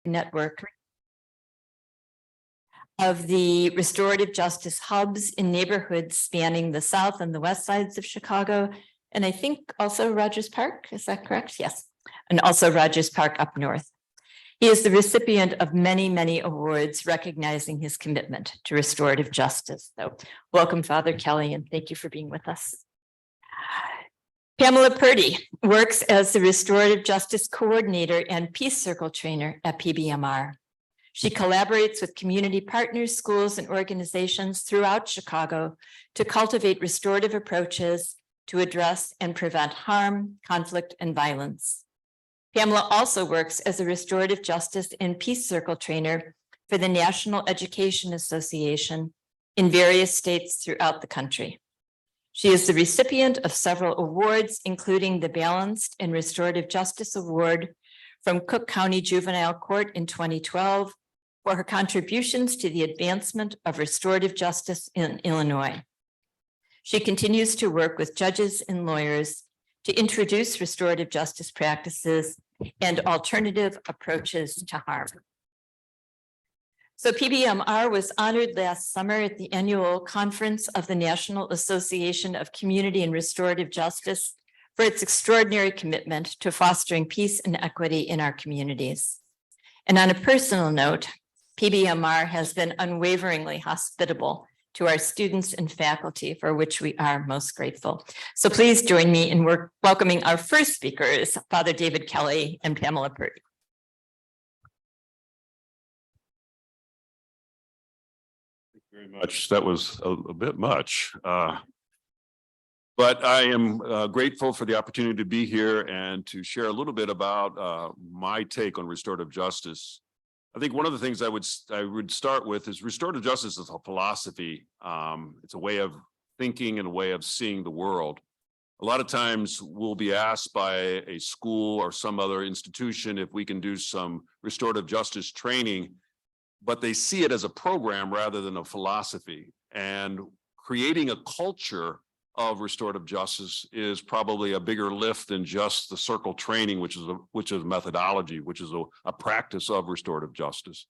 network of the restorative justice hubs in neighborhoods spanning the south and the west sides of Chicago. And I think also Rogers Park, is that correct? Yes. And also Rogers Park up north. He is the recipient of many, many awards recognizing his commitment to restorative justice. So welcome, Father Kelly, and thank you for being with us. Pamela Purdy works as the Restorative Justice Coordinator and Peace Circle Trainer at PBMR. She collaborates with community partners, schools, and organizations throughout Chicago to cultivate restorative approaches to address and prevent harm, conflict, and violence. Pamela also works as a restorative justice and peace circle trainer for the National Education Association in various states throughout the country. She is the recipient of several awards, including the Balanced and Restorative Justice Award from Cook County Juvenile Court in 2012 for her contributions to the advancement of restorative justice in Illinois. She continues to work with judges and lawyers to introduce restorative justice practices and alternative approaches to harm. So PBMR was honored last summer at the annual conference of the National Association of Community and Restorative Justice for its extraordinary commitment to fostering peace and equity in our communities. And on a personal note, PBMR has been unwaveringly hospitable to our students and faculty, for which we are most grateful. So please join me in welcoming our first speakers, Father David Kelly and Pamela Purdy. Thank you very much. That was a bit much. But I am grateful for the opportunity to be here and to share a little bit about my take on restorative justice. I think one of the things I would start with is restorative justice is a philosophy. It's a way of thinking and a way of seeing the world. A lot of times we'll be asked by a school or some other institution if we can do some restorative justice training, but they see it as a program rather than a philosophy. And creating a culture of restorative justice is probably a bigger lift than just the circle training, which is methodology, which is a practice of restorative justice.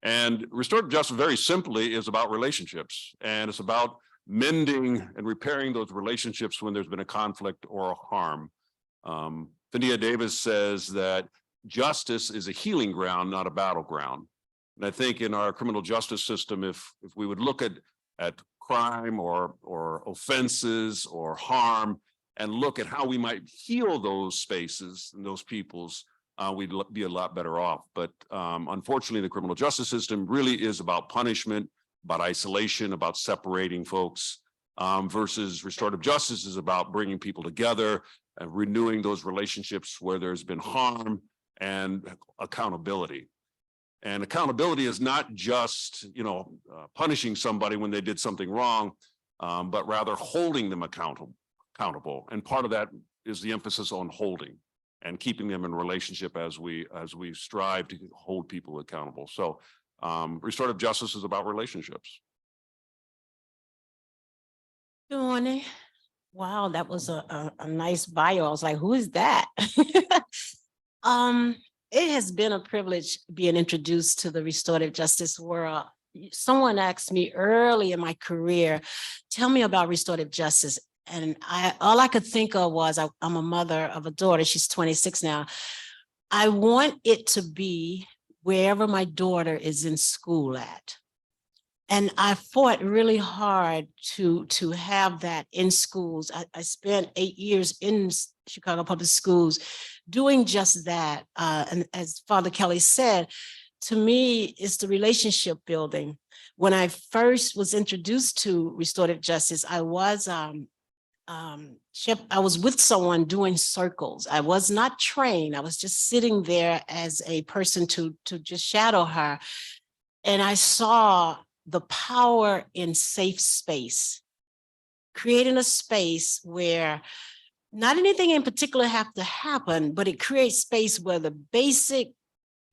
And restorative justice, very simply, is about relationships, and it's about mending and repairing those relationships when there's been a conflict or a harm. Phinia Davis says that justice is a healing ground, not a battleground. And I think in our criminal justice system, if we would look at crime or offenses or harm and look at how we might heal those spaces and those peoples, we'd be a lot better off. But unfortunately, the criminal justice system really is about punishment, about isolation, about separating folks, versus restorative justice is about bringing people together and renewing those relationships where there's been harm, and accountability. And accountability is not just, punishing somebody when they did something wrong, but rather holding them accountable. And part of that is the emphasis on holding and keeping them in relationship as we strive to hold people accountable. So restorative justice is about relationships. Good morning. Wow, that was a nice bio. I was like, who is that? It has been a privilege being introduced to the restorative justice world. Someone asked me early in my career, tell me about restorative justice. And all I could think of was, I'm a mother of a daughter. She's 26 now. I want it to be wherever my daughter is in school at. And I fought really hard to have that in schools. I spent 8 years in Chicago Public Schools doing just that. And as Father Kelly said, to me, it's the relationship building. When I first was introduced to restorative justice, I was with someone doing circles. I was not trained. I was just sitting there as a person to just shadow her. And I saw the power in safe space, creating a space where not anything in particular have to happen, but it creates space where the basic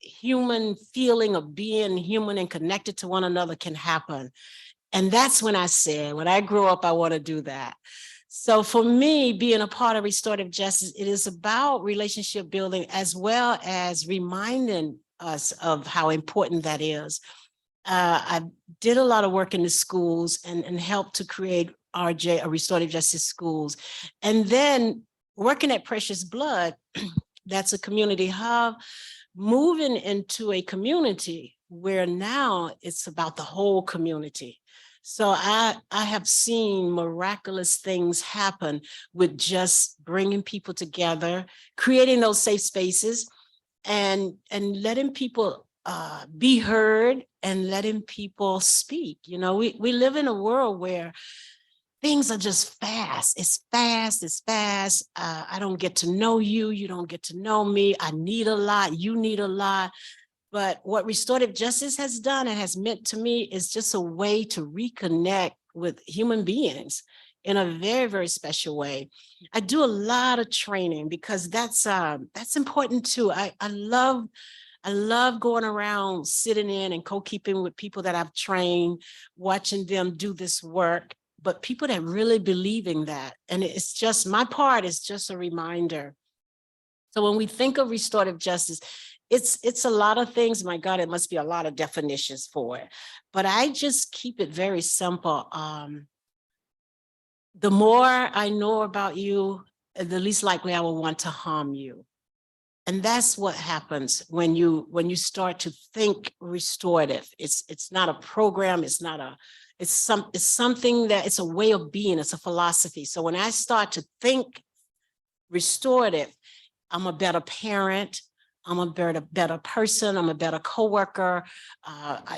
human feeling of being human and connected to one another can happen. And that's when I said, when I grow up, I want to do that. So for me, being a part of restorative justice, it is about relationship building as well as reminding us of how important that is. I did a lot of work in the schools and helped to create RJ, or Restorative Justice Schools. And then working at Precious Blood, that's a community hub, moving into a community where now it's about the whole community. So I have seen miraculous things happen with just bringing people together, creating those safe spaces, and letting people be heard and letting people speak. You know, we live in a world where things are just fast. It's fast, it's fast. I don't get to know you, you don't get to know me. I need a lot, you need a lot. But what restorative justice has done and has meant to me is just a way to reconnect with human beings in a very, very special way. I do a lot of training because that's important too. I love going around, sitting in and co-keeping with people that I've trained, watching them do this work, but people that really believe in that. And it's just, my part is just a reminder. So when we think of restorative justice, it's a lot of things. My God, it must be a lot of definitions for it. But I just keep it very simple. The more I know about you, the least likely I will want to harm you. And that's what happens when you start to think restorative. It's not a program, it's something that it's a way of being, it's a philosophy. So when I start to think restorative, I'm a better parent, I'm a better person, I'm a better coworker.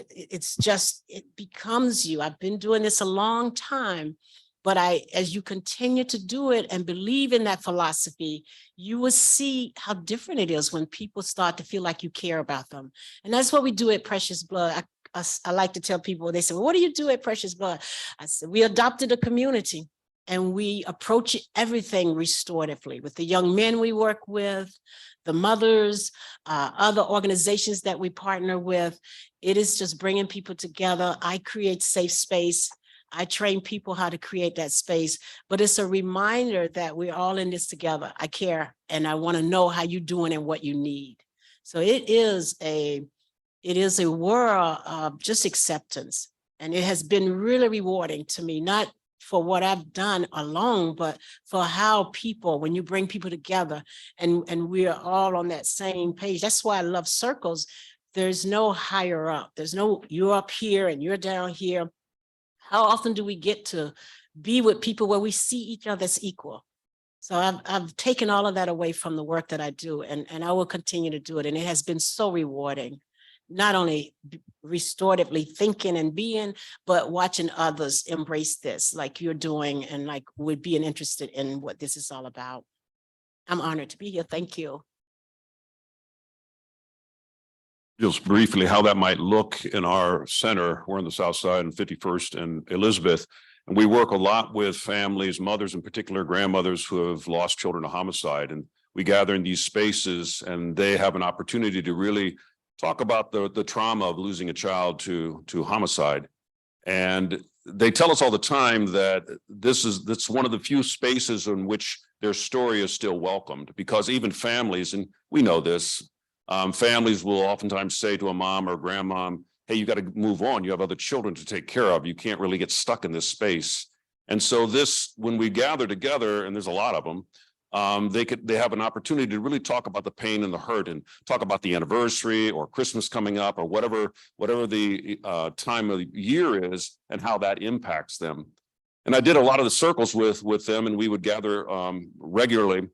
It becomes you. I've been doing this a long time, but as you continue to do it and believe in that philosophy, you will see how different it is when people start to feel like you care about them. And that's what we do at Precious Blood. I like to tell people, they say, well, what do you do at Precious Blood? I said, we adopted a community and we approach everything restoratively with the young men we work with, the mothers, other organizations that we partner with. It is just bringing people together. I create safe space. I train people how to create that space, but it's a reminder that we're all in this together. I care and I want to know how you're doing and what you need. So it is a world of just acceptance. And it has been really rewarding to me, not for what I've done alone, but for how people, when you bring people together and we are all on that same page. That's why I love circles. There's no higher up. There's no, you're up here and you're down here. How often do we get to be with people where we see each other as equal? So I've taken all of that away from the work that I do, and I will continue to do it. And it has been so rewarding, not only restoratively thinking and being, but watching others embrace this like you're doing and like we're being interested in what this is all about. I'm honored to be here. Thank you. Just briefly how that might look in our center. We're on the south side and 51st and Elizabeth. And we work a lot with families, mothers in particular, grandmothers who have lost children to homicide. And we gather in these spaces and they have an opportunity to really talk about the trauma of losing a child to homicide. And they tell us all the time that that's one of the few spaces in which their story is still welcomed, because even families, and we know this, families will oftentimes say to a mom or grandmom, hey, you got to move on. You have other children to take care of. You can't really get stuck in this space. And so when we gather together, and there's a lot of them, they have an opportunity to really talk about the pain and the hurt and talk about the anniversary or Christmas coming up or whatever the time of the year is and how that impacts them. And I did a lot of the circles with them, and we would gather regularly.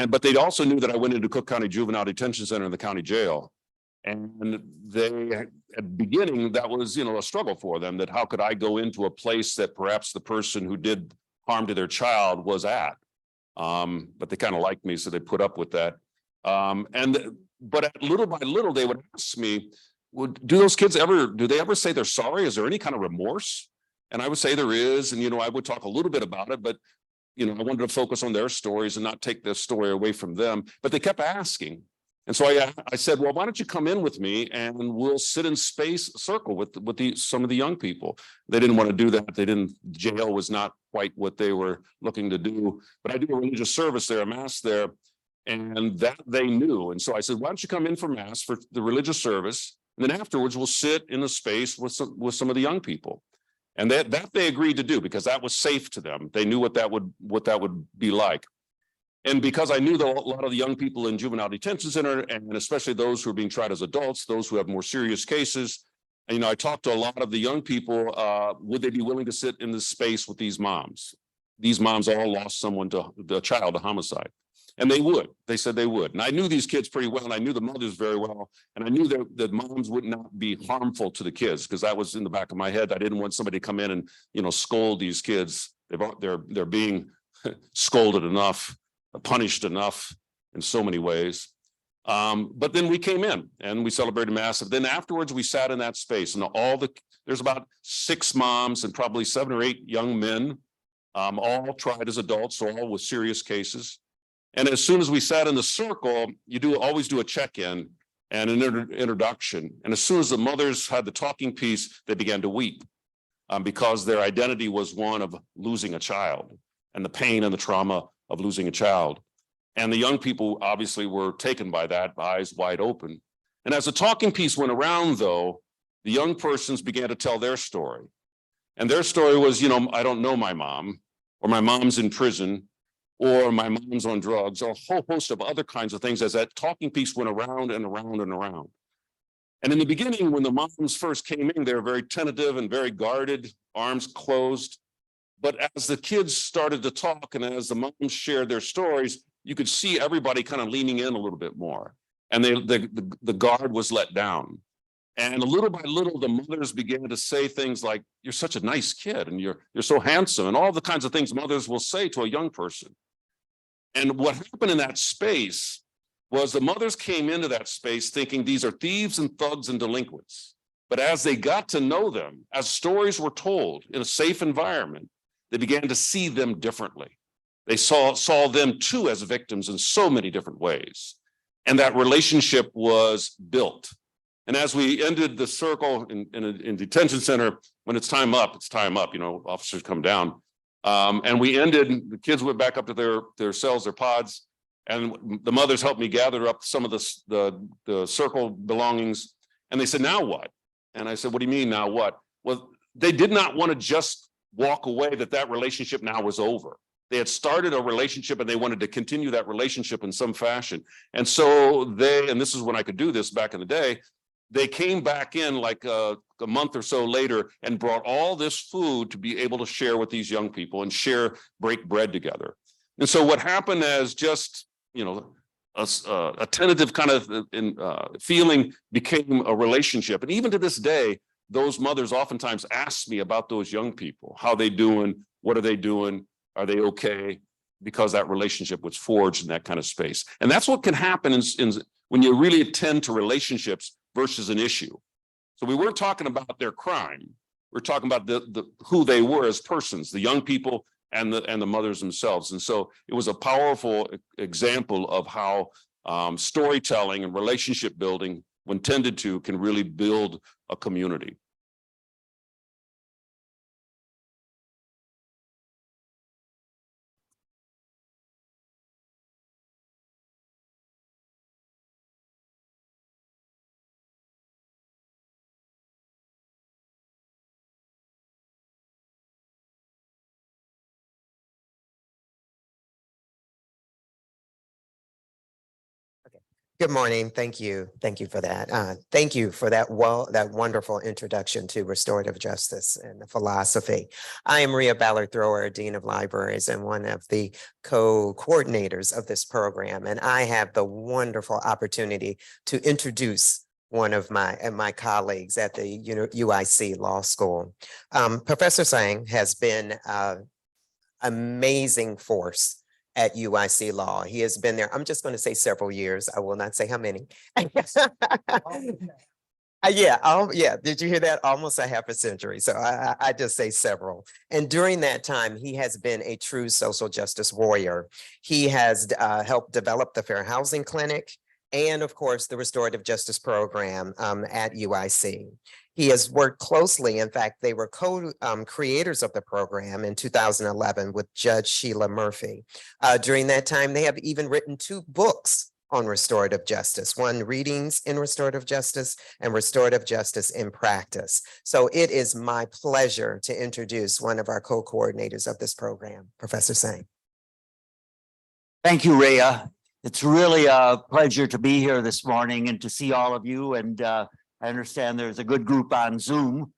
But they also knew that I went into Cook County Juvenile Detention Center in the county jail. And they, at the beginning, that was, a struggle for them, that how could I go into a place that perhaps the person who did harm to their child was at? But they kind of liked me, so they put up with that. But little by little, they would ask me, do those kids do they ever say they're sorry? Is there any kind of remorse? And I would say there is. And, I would talk a little bit about it, but, I wanted to focus on their stories and not take this story away from them. But they kept asking. And so I said, well, why don't you come in with me and we'll sit in circle with some of the young people. They didn't want to do that. Jail was not quite what they were looking to do. But I do a religious service there, a mass there. And that they knew. And so I said, why don't you come in for mass for the religious service? And then afterwards, we'll sit in the space with some of the young people. And that they agreed to do because that was safe to them. They knew what that would be like. And because I knew that a lot of the young people in juvenile detention center, and especially those who are being tried as adults, those who have more serious cases, and, you know, I talked to a lot of the young people, would they be willing to sit in this space with these moms? These moms all lost someone to a child to homicide. And they would. They said they would. And I knew these kids pretty well, and I knew the mothers very well. And I knew that moms would not be harmful to the kids because that was in the back of my head. I didn't want somebody to come in and, you know, scold these kids. They're being scolded enough, punished enough in so many ways. But then we came in and we celebrated mass. And then afterwards, we sat in that space, and there's about 6 moms and probably 7 or 8 young men, all tried as adults, so all with serious cases. And as soon as we sat in the circle, you always do a check-in and an introduction. And as soon as the mothers had the talking piece, they began to weep because their identity was one of losing a child and the pain and the trauma of losing a child. And the young people obviously were taken by that, eyes wide open. And as the talking piece went around, though, the young persons began to tell their story. And their story was, you know, I don't know my mom, or my mom's in prison, or my mom's on drugs, or a whole host of other kinds of things as that talking piece went around and around and around. And in the beginning, when the moms first came in, they were very tentative and very guarded, arms closed. But as the kids started to talk and as the moms shared their stories, you could see everybody kind of leaning in a little bit more. And the guard was let down. And little by little, the mothers began to say things like, you're such a nice kid, and you're so handsome, and all the kinds of things mothers will say to a young person. And what happened in that space was the mothers came into that space thinking these are thieves and thugs and delinquents. But as they got to know them, as stories were told in a safe environment, they began to see them differently. They saw them too as victims in so many different ways. And that relationship was built. And as we ended the circle in detention center, when it's time up, you know, officers come down. And we ended, the kids went back up to their cells, their pods, and the mothers helped me gather up some of the circle belongings. And they said, now what? And I said, what do you mean now what? Well, they did not want to just walk away, that relationship now was over. They had started a relationship and they wanted to continue that relationship in some fashion. And so and this is when I could do this back in the day, they came back in like a month or so later and brought all this food to be able to share with these young people and break bread together. And so what happened as just, you know, a tentative kind of feeling became a relationship. And even to this day, those mothers oftentimes ask me about those young people. How they doing? What are they doing? Are they okay? Because that relationship was forged in that kind of space. And that's what can happen when you really attend to relationships versus an issue. So we weren't talking about their crime. We're talking about who they were as persons, the young people and the mothers themselves. And so it was a powerful example of how storytelling and relationship building, when tended to, can really build a community. Good morning. Thank you. Thank you for that. Thank you for that wonderful introduction to restorative justice and the philosophy. I am Rhea Ballard-Thrower, Dean of Libraries and one of the co-coordinators of this program. And I have the wonderful opportunity to introduce one of my colleagues at the UIC Law School. Professor Sang has been an amazing force at UIC Law. He has been there, I'm just going to say several years. I will not say how many. Yeah. Did you hear that? Almost a half a century. So I just say several. And during that time, he has been a true social justice warrior. He has helped develop the Fair Housing Clinic. and of course, the Restorative Justice Program at UIC. He has worked closely. In fact, they were co-creators of the program in 2011 with Judge Sheila Murphy. During that time, they have even written 2 books on restorative justice, one Readings in Restorative Justice and Restorative Justice in Practice. So it is my pleasure to introduce one of our co-coordinators of this program, Professor Sang. Thank you, Rhea. It's really a pleasure to be here this morning and to see all of you. And I understand there's a good group on Zoom.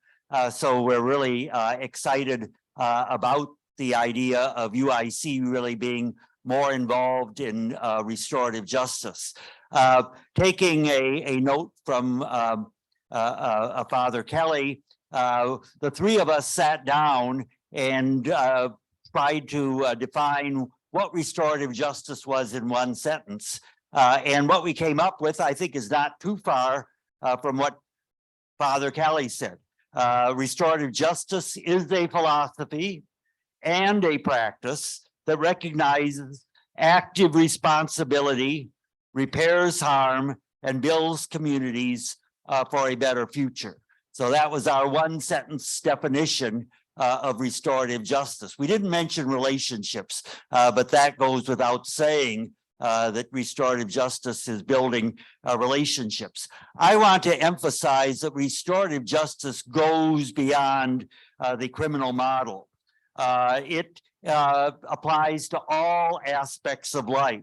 So we're really excited about the idea of UIC really being more involved in restorative justice. Taking a note from Father Kelly, the 3 of us sat down and tried to define what restorative justice was in one sentence. And what we came up with, I think, is not too far from what Father Kelly said. Restorative justice is a philosophy and a practice that recognizes active responsibility, repairs harm, and builds communities for a better future. So that was our one sentence definition of restorative justice. We didn't mention relationships, but that goes without saying that restorative justice is building relationships. I want to emphasize that restorative justice goes beyond the criminal model. It applies to all aspects of life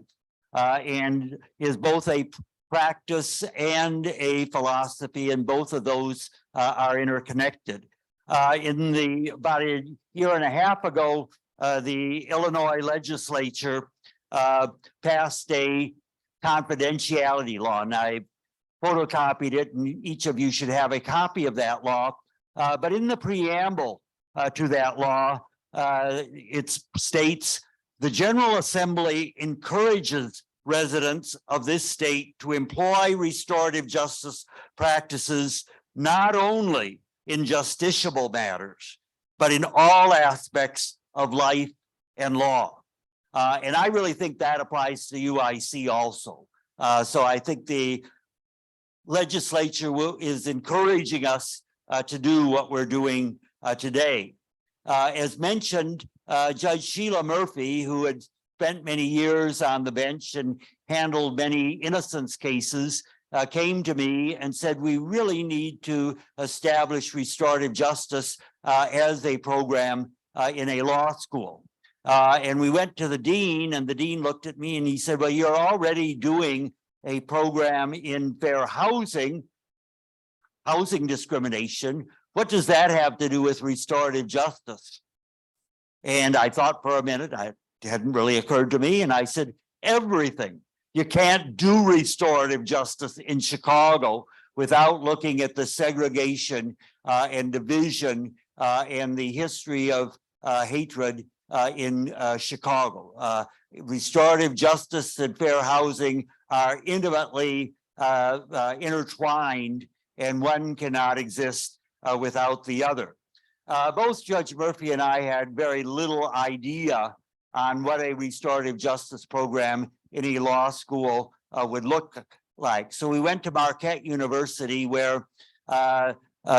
and is both a practice and a philosophy, and both of those are interconnected. About a year and a half ago, the Illinois legislature passed a confidentiality law, and I photocopied it, and each of you should have a copy of that law. But in the preamble to that law, it states, the General Assembly encourages residents of this state to employ restorative justice practices not only in justiciable matters, but in all aspects of life and law. And I really think that applies to UIC also. So I think the legislature is encouraging us to do what we're doing today. As mentioned, Judge Sheila Murphy, who had spent many years on the bench and handled many innocence cases, came to me and said, we really need to establish restorative justice as a program in a law school. And we went to the dean, and the dean looked at me and he said, well, you're already doing a program in fair housing discrimination. What does that have to do with restorative justice? And I thought for a minute, it hadn't really occurred to me. And I said, everything. You can't do restorative justice in Chicago without looking at the segregation and division and the history of hatred in Chicago. Restorative justice and fair housing are intimately intertwined, and one cannot exist without the other. Both Judge Murphy and I had very little idea on what a restorative justice program in a law school would look like. So we went to Marquette University, where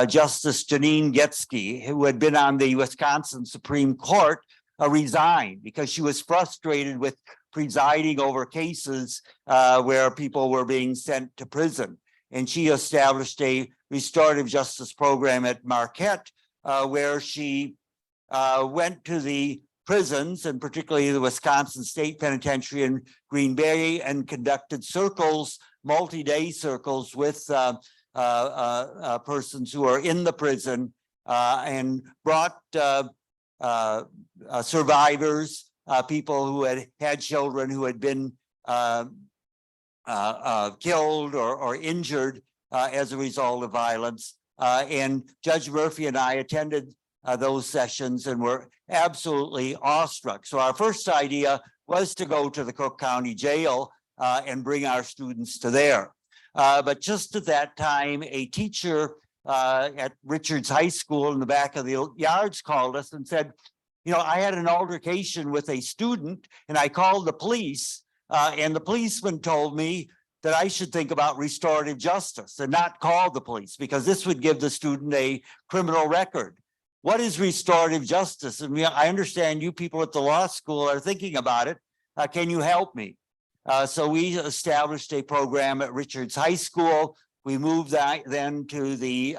Justice Janine Getzky, who had been on the Wisconsin Supreme Court, resigned because she was frustrated with presiding over cases where people were being sent to prison. And she established a restorative justice program at Marquette, where she went to the prisons, and particularly the Wisconsin State Penitentiary in Green Bay, and conducted circles, multi-day circles with persons who are in the prison, and brought survivors, people who had had children who had been killed or injured as a result of violence. And Judge Murphy and I attended those sessions and were absolutely awestruck. So our first idea was to go to the Cook County Jail and bring our students to there. But just at that time, a teacher at Richards High School in the back of the yards called us and said, you know, I had an altercation with a student and I called the police, and the policeman told me that I should think about restorative justice and not call the police, because this would give the student a criminal record. What is restorative justice? And I understand you people at the law school are thinking about it. Can you help me? So we established a program at Richards High School. We moved that then to the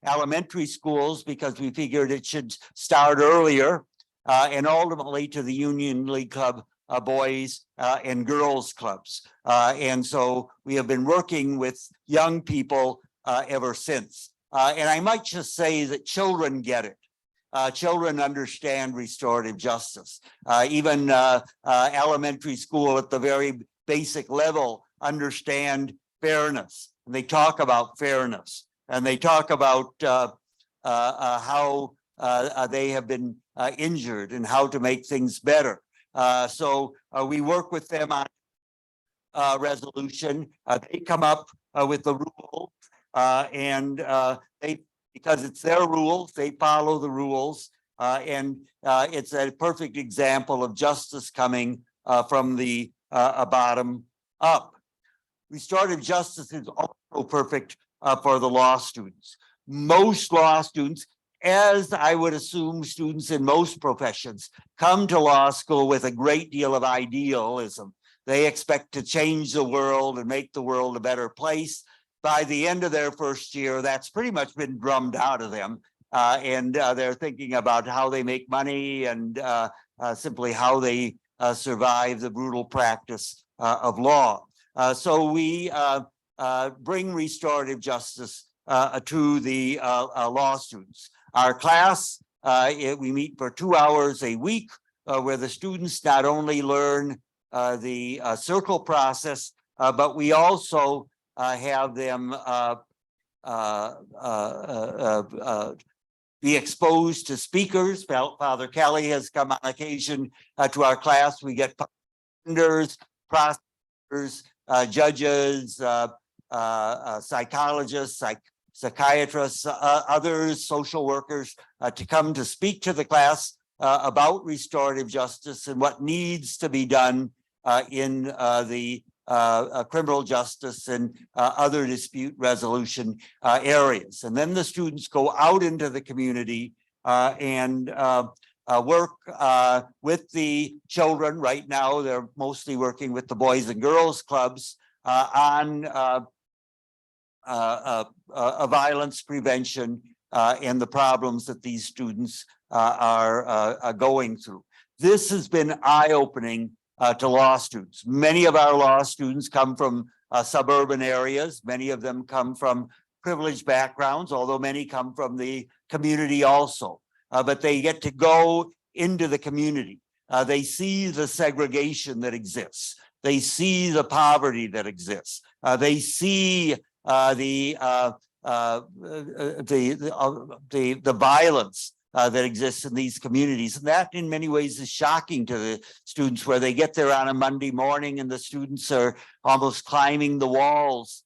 elementary schools because we figured it should start earlier, and ultimately to the Union League Club boys and girls clubs. And so we have been working with young people ever since. And I might just say that children get it. Children understand restorative justice. Even elementary school at the very basic level understand fairness. And they talk about fairness. And they talk about how they have been injured and how to make things better. So we work with them on resolution. They come up with the rule, and because it's their rules, they follow the rules, and it's a perfect example of justice coming from the bottom up. Restorative justice is also perfect for the law students. Most law students, as I would assume students in most professions, come to law school with a great deal of idealism. They expect to change the world and make the world a better place. By the end of their first year, that's pretty much been drummed out of them. And they're thinking about how they make money and simply how they survive the brutal practice of law. So we bring restorative justice to the law students. Our class, we meet for 2 hours a week, where the students not only learn the circle process, but we also have them be exposed to speakers. Father Kelly has come on occasion to our class. We get defenders, prosecutors, judges, psychologists, psychiatrists, others, social workers, to come to speak to the class about restorative justice and what needs to be done in the criminal justice and other dispute resolution areas. And then the students go out into the community and work with the children. Right now, they're mostly working with the Boys and Girls Clubs on violence prevention and the problems that these students are going through. This has been eye-opening to law students. Many of our law students come from suburban areas. Many of them come from privileged backgrounds, although many come from the community also. But they get to go into the community. They see the segregation that exists. They see the poverty that exists. They see the violence that exists in these communities. And that in many ways is shocking to the students, where they get there on a Monday morning and the students are almost climbing the walls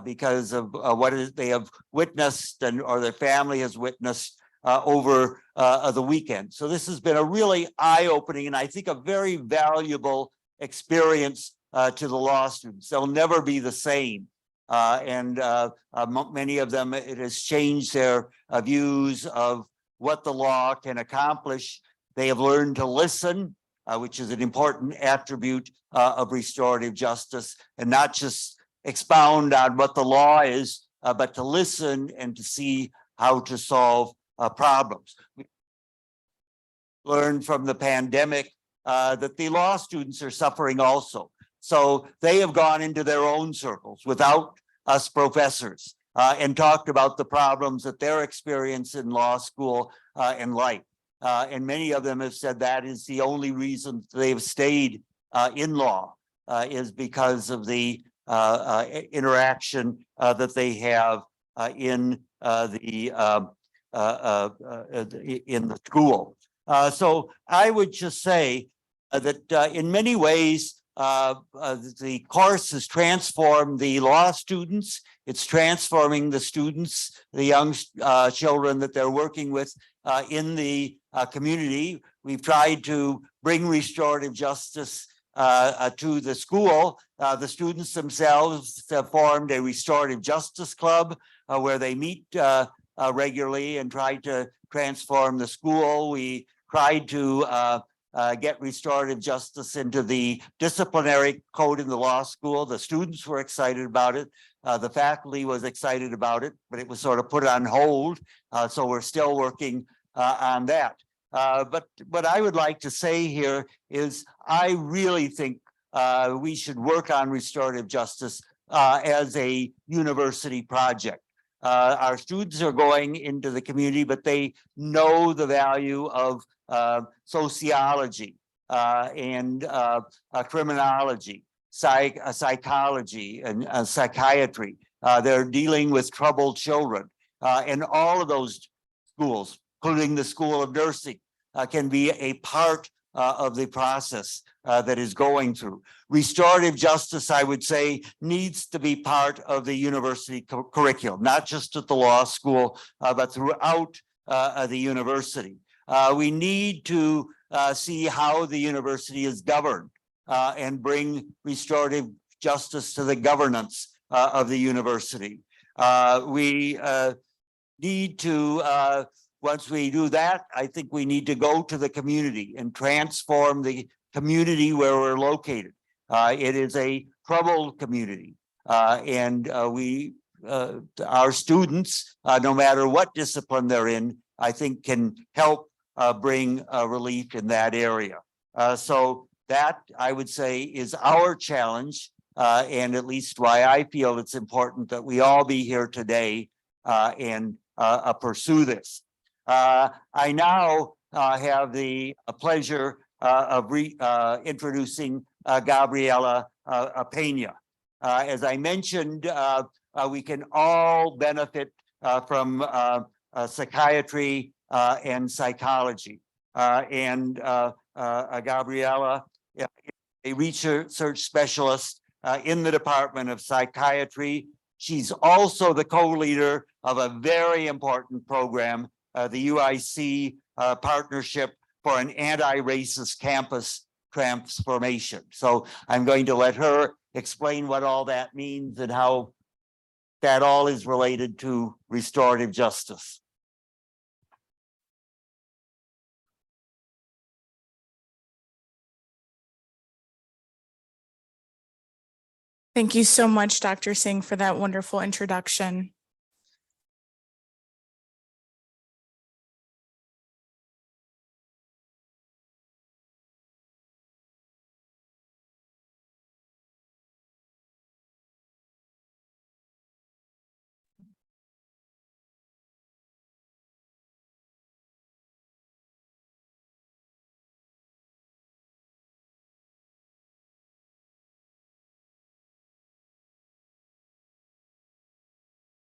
because of what they have witnessed or their family has witnessed over the weekend. So this has been a really eye-opening and I think a very valuable experience to the law students. They'll never be the same. Many of them, it has changed their views of what the law can accomplish. They have learned to listen, which is an important attribute of restorative justice, and not just expound on what the law is, but to listen and to see how to solve problems. We learned from the pandemic that the law students are suffering also. So they have gone into their own circles without us professors and talked about the problems that they're experiencing in law school and life. And many of them have said that is the only reason they've stayed in law is because of the interaction that they have in the school. So I would just say that in many ways, the course has transformed the law students. It's transforming the students, the young children that they're working with in the community. We've tried to bring restorative justice to the school. The students themselves have formed a restorative justice club where they meet regularly and try to transform the school. We tried to get restorative justice into the disciplinary code in the law school. The students were excited about it. The faculty was excited about it, but it was sort of put on hold. So we're still working on that. But what I would like to say here is I really think we should work on restorative justice as a university project. Our students are going into the community, but they know the value of sociology and criminology, psychology and psychiatry. They're dealing with troubled children. And all of those schools, including the School of Nursing, can be a part of the process that is going through. Restorative justice, I would say, needs to be part of the university curriculum, not just at the law school, but throughout the university. We need to see how the university is governed and bring restorative justice to the governance of the university. We need to, once we do that, I think we need to go to the community and transform the community where we're located. It is a troubled community, and our students, no matter what discipline they're in, I think can help bring relief in that area. So that, I would say, is our challenge, and at least why I feel it's important that we all be here today and pursue this. I now have the pleasure of introducing Gabriela Pena. As I mentioned, we can all benefit from psychiatry and psychology. Gabriela is a research specialist in the Department of Psychiatry. She's also the co-leader of a very important program, the UIC Partnership for an Anti-Racist Campus Transformation. So I'm going to let her explain what all that means and how that all is related to restorative justice. Thank you so much, Dr. Singh, for that wonderful introduction.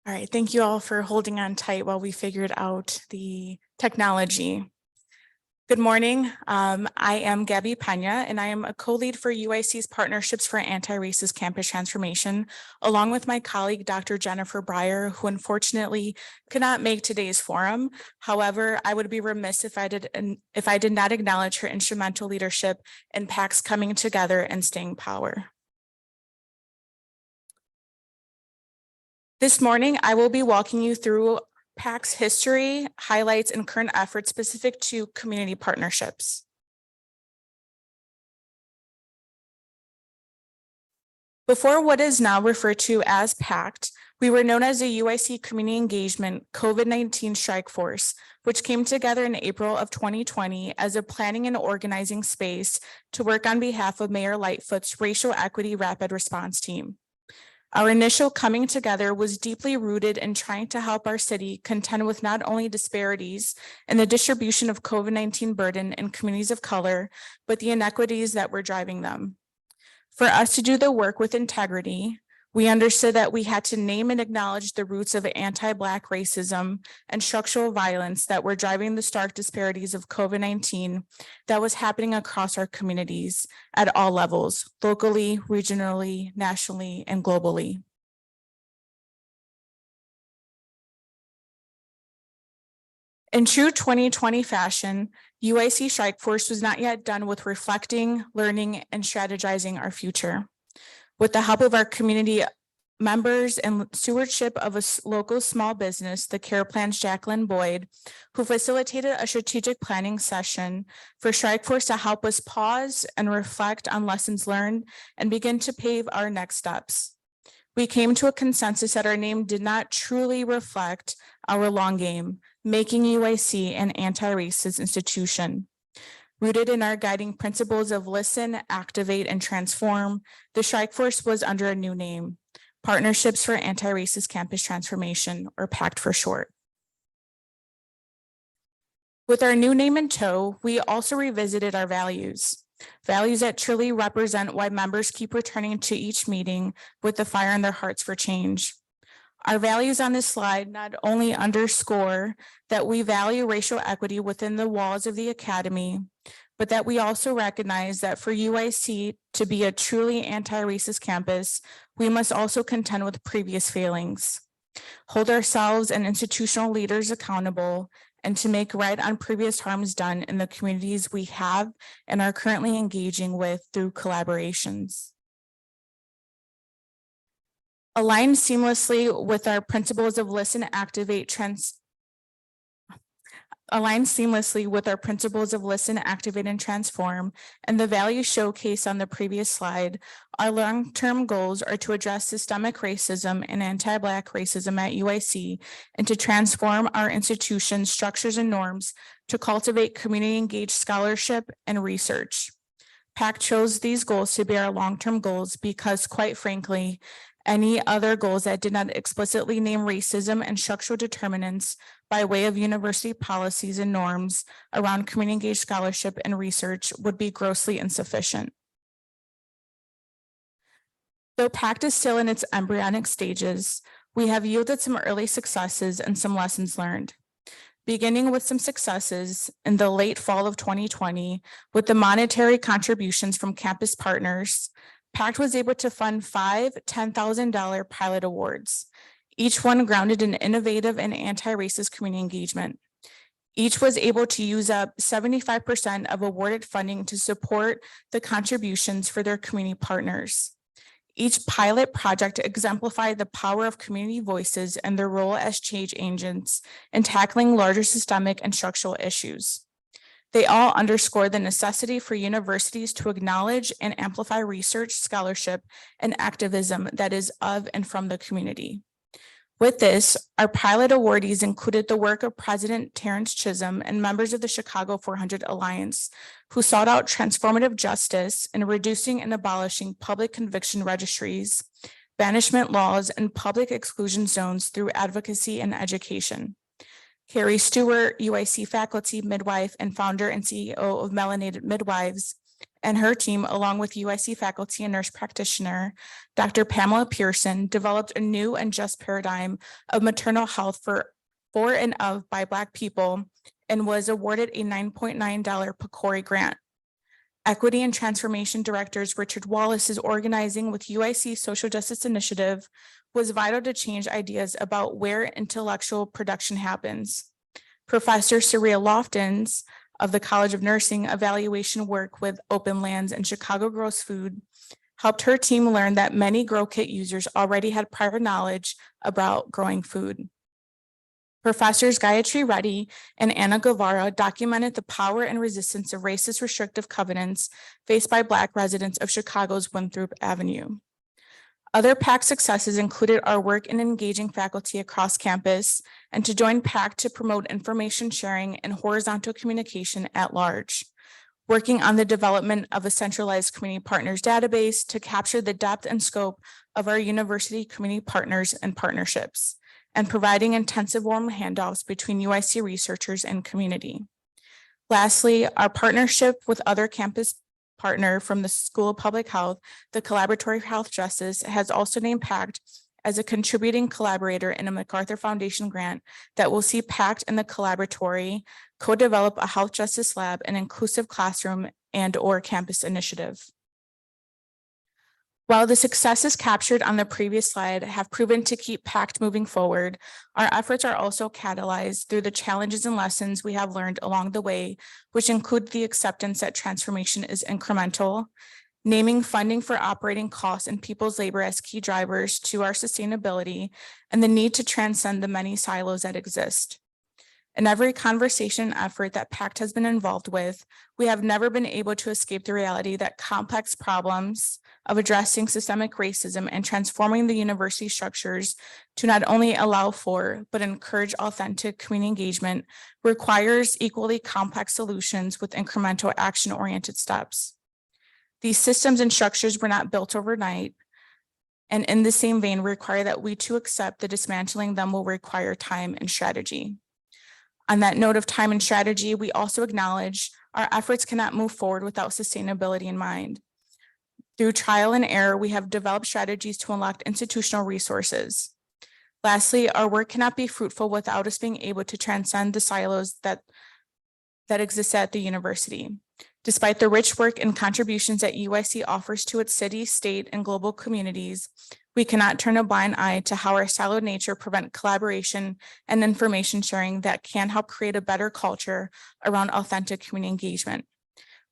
All right, thank you all for holding on tight while we figured out the technology. Good morning, I am Gabby Pena, and I am a co-lead for UIC's Partnerships for Anti-Racist Campus Transformation, along with my colleague, Dr. Jennifer Breyer, who unfortunately could not make today's forum. However, I would be remiss if I did not acknowledge her instrumental leadership in PAC's coming together and staying power. This morning, I will be walking you through PAC's history, highlights, and current efforts specific to community partnerships. Before what is now referred to as PACT, we were known as the UIC Community Engagement COVID-19 Strike Force, which came together in April of 2020 as a planning and organizing space to work on behalf of Mayor Lightfoot's Racial Equity Rapid Response Team. Our initial coming together was deeply rooted in trying to help our city contend with not only disparities in the distribution of COVID-19 burden in communities of color, but the inequities that were driving them. For us to do the work with integrity, we understood that we had to name and acknowledge the roots of anti-Black racism and structural violence that were driving the stark disparities of COVID-19 that was happening across our communities at all levels, locally, regionally, nationally, and globally. In true 2020 fashion, UIC Strike Force was not yet done with reflecting, learning, and strategizing our future. With the help of our community members and stewardship of a local small business, the Care Plan's Jacqueline Boyd, who facilitated a strategic planning session for Strike Force to help us pause and reflect on lessons learned and begin to pave our next steps. We came to a consensus that our name did not truly reflect our long game, making UIC an anti-racist institution. Rooted in our guiding principles of listen, activate, and transform, the Strike Force was under a new name, Partnerships for Anti-Racist Campus Transformation, or PACT for short. With our new name in tow, we also revisited our values that truly represent why members keep returning to each meeting with the fire in their hearts for change. Our values on this slide not only underscore that we value racial equity within the walls of the academy, but that we also recognize that for UIC to be a truly anti-racist campus, we must also contend with previous failings, hold ourselves and institutional leaders accountable, and to make right on previous harms done in the communities we have and are currently engaging with through collaborations. Aligned seamlessly with our principles of listen, activate, and transform, and the values showcased on the previous slide, our long-term goals are to address systemic racism and anti-Black racism at UIC and to transform our institution's structures and norms to cultivate community-engaged scholarship and research. PACT chose these goals to be our long-term goals because, quite frankly, any other goals that did not explicitly name racism and structural determinants by way of university policies and norms around community engaged scholarship and research would be grossly insufficient. Though PACT is still in its embryonic stages, we have yielded some early successes and some lessons learned. Beginning with some successes in the late fall of 2020, with the monetary contributions from campus partners, PACT was able to fund 5 $10,000 pilot awards, each one grounded in innovative and anti-racist community engagement. Each was able to use up 75% of awarded funding to support the contributions for their community partners. Each pilot project exemplified the power of community voices and their role as change agents in tackling larger systemic and structural issues. They all underscore the necessity for universities to acknowledge and amplify research, scholarship, and activism that is of and from the community. With this, our pilot awardees included the work of President Terrence Chisholm and members of the Chicago 400 Alliance, who sought out transformative justice in reducing and abolishing public conviction registries, banishment laws, and public exclusion zones through advocacy and education. Carrie Stewart, UIC faculty, midwife, and founder and CEO of Melanated Midwives, and her team, along with UIC faculty and nurse practitioner, Dr. Pamela Pearson, developed a new and just paradigm of maternal health for and of by Black people and was awarded a $9.9 PCORI grant. Equity and Transformation Directors Richard Wallace's organizing with UIC Social Justice Initiative was vital to change ideas about where intellectual production happens. Professor Saria Loftons of the College of Nursing evaluation work with Open Lands and Chicago Grows Food helped her team learn that many Grow Kit users already had prior knowledge about growing food. Professors Gayatri Reddy and Anna Guevara documented the power and resistance of racist restrictive covenants faced by Black residents of Chicago's Winthrop Avenue. Other PACT successes included our work in engaging faculty across campus and to join PACT to promote information sharing and horizontal communication at large, working on the development of a centralized community partners database to capture the depth and scope of our university community partners and partnerships, and providing intensive warm handoffs between UIC researchers and community. Lastly, our partnership with other campus partner from the School of Public Health, the Collaboratory for Health Justice, has also named PACT as a contributing collaborator in a MacArthur Foundation grant that will see PACT and the Collaboratory co-develop a health justice lab, an inclusive classroom, and/or campus initiative. While the successes captured on the previous slide have proven to keep PACT moving forward, our efforts are also catalyzed through the challenges and lessons we have learned along the way, which include the acceptance that transformation is incremental, naming funding for operating costs and people's labor as key drivers to our sustainability, and the need to transcend the many silos that exist. In every conversation and effort that PACT has been involved with, we have never been able to escape the reality that complex problems of addressing systemic racism and transforming the university structures to not only allow for, but encourage authentic community engagement requires equally complex solutions with incremental action-oriented steps. These systems and structures were not built overnight, and in the same vein require that we too accept that dismantling them will require time and strategy. On that note of time and strategy, we also acknowledge our efforts cannot move forward without sustainability in mind. Through trial and error, we have developed strategies to unlock institutional resources. Lastly, our work cannot be fruitful without us being able to transcend the silos that exist at the university. Despite the rich work and contributions that UIC offers to its city, state, and global communities, we cannot turn a blind eye to how our siloed nature prevent collaboration and information sharing that can help create a better culture around authentic community engagement.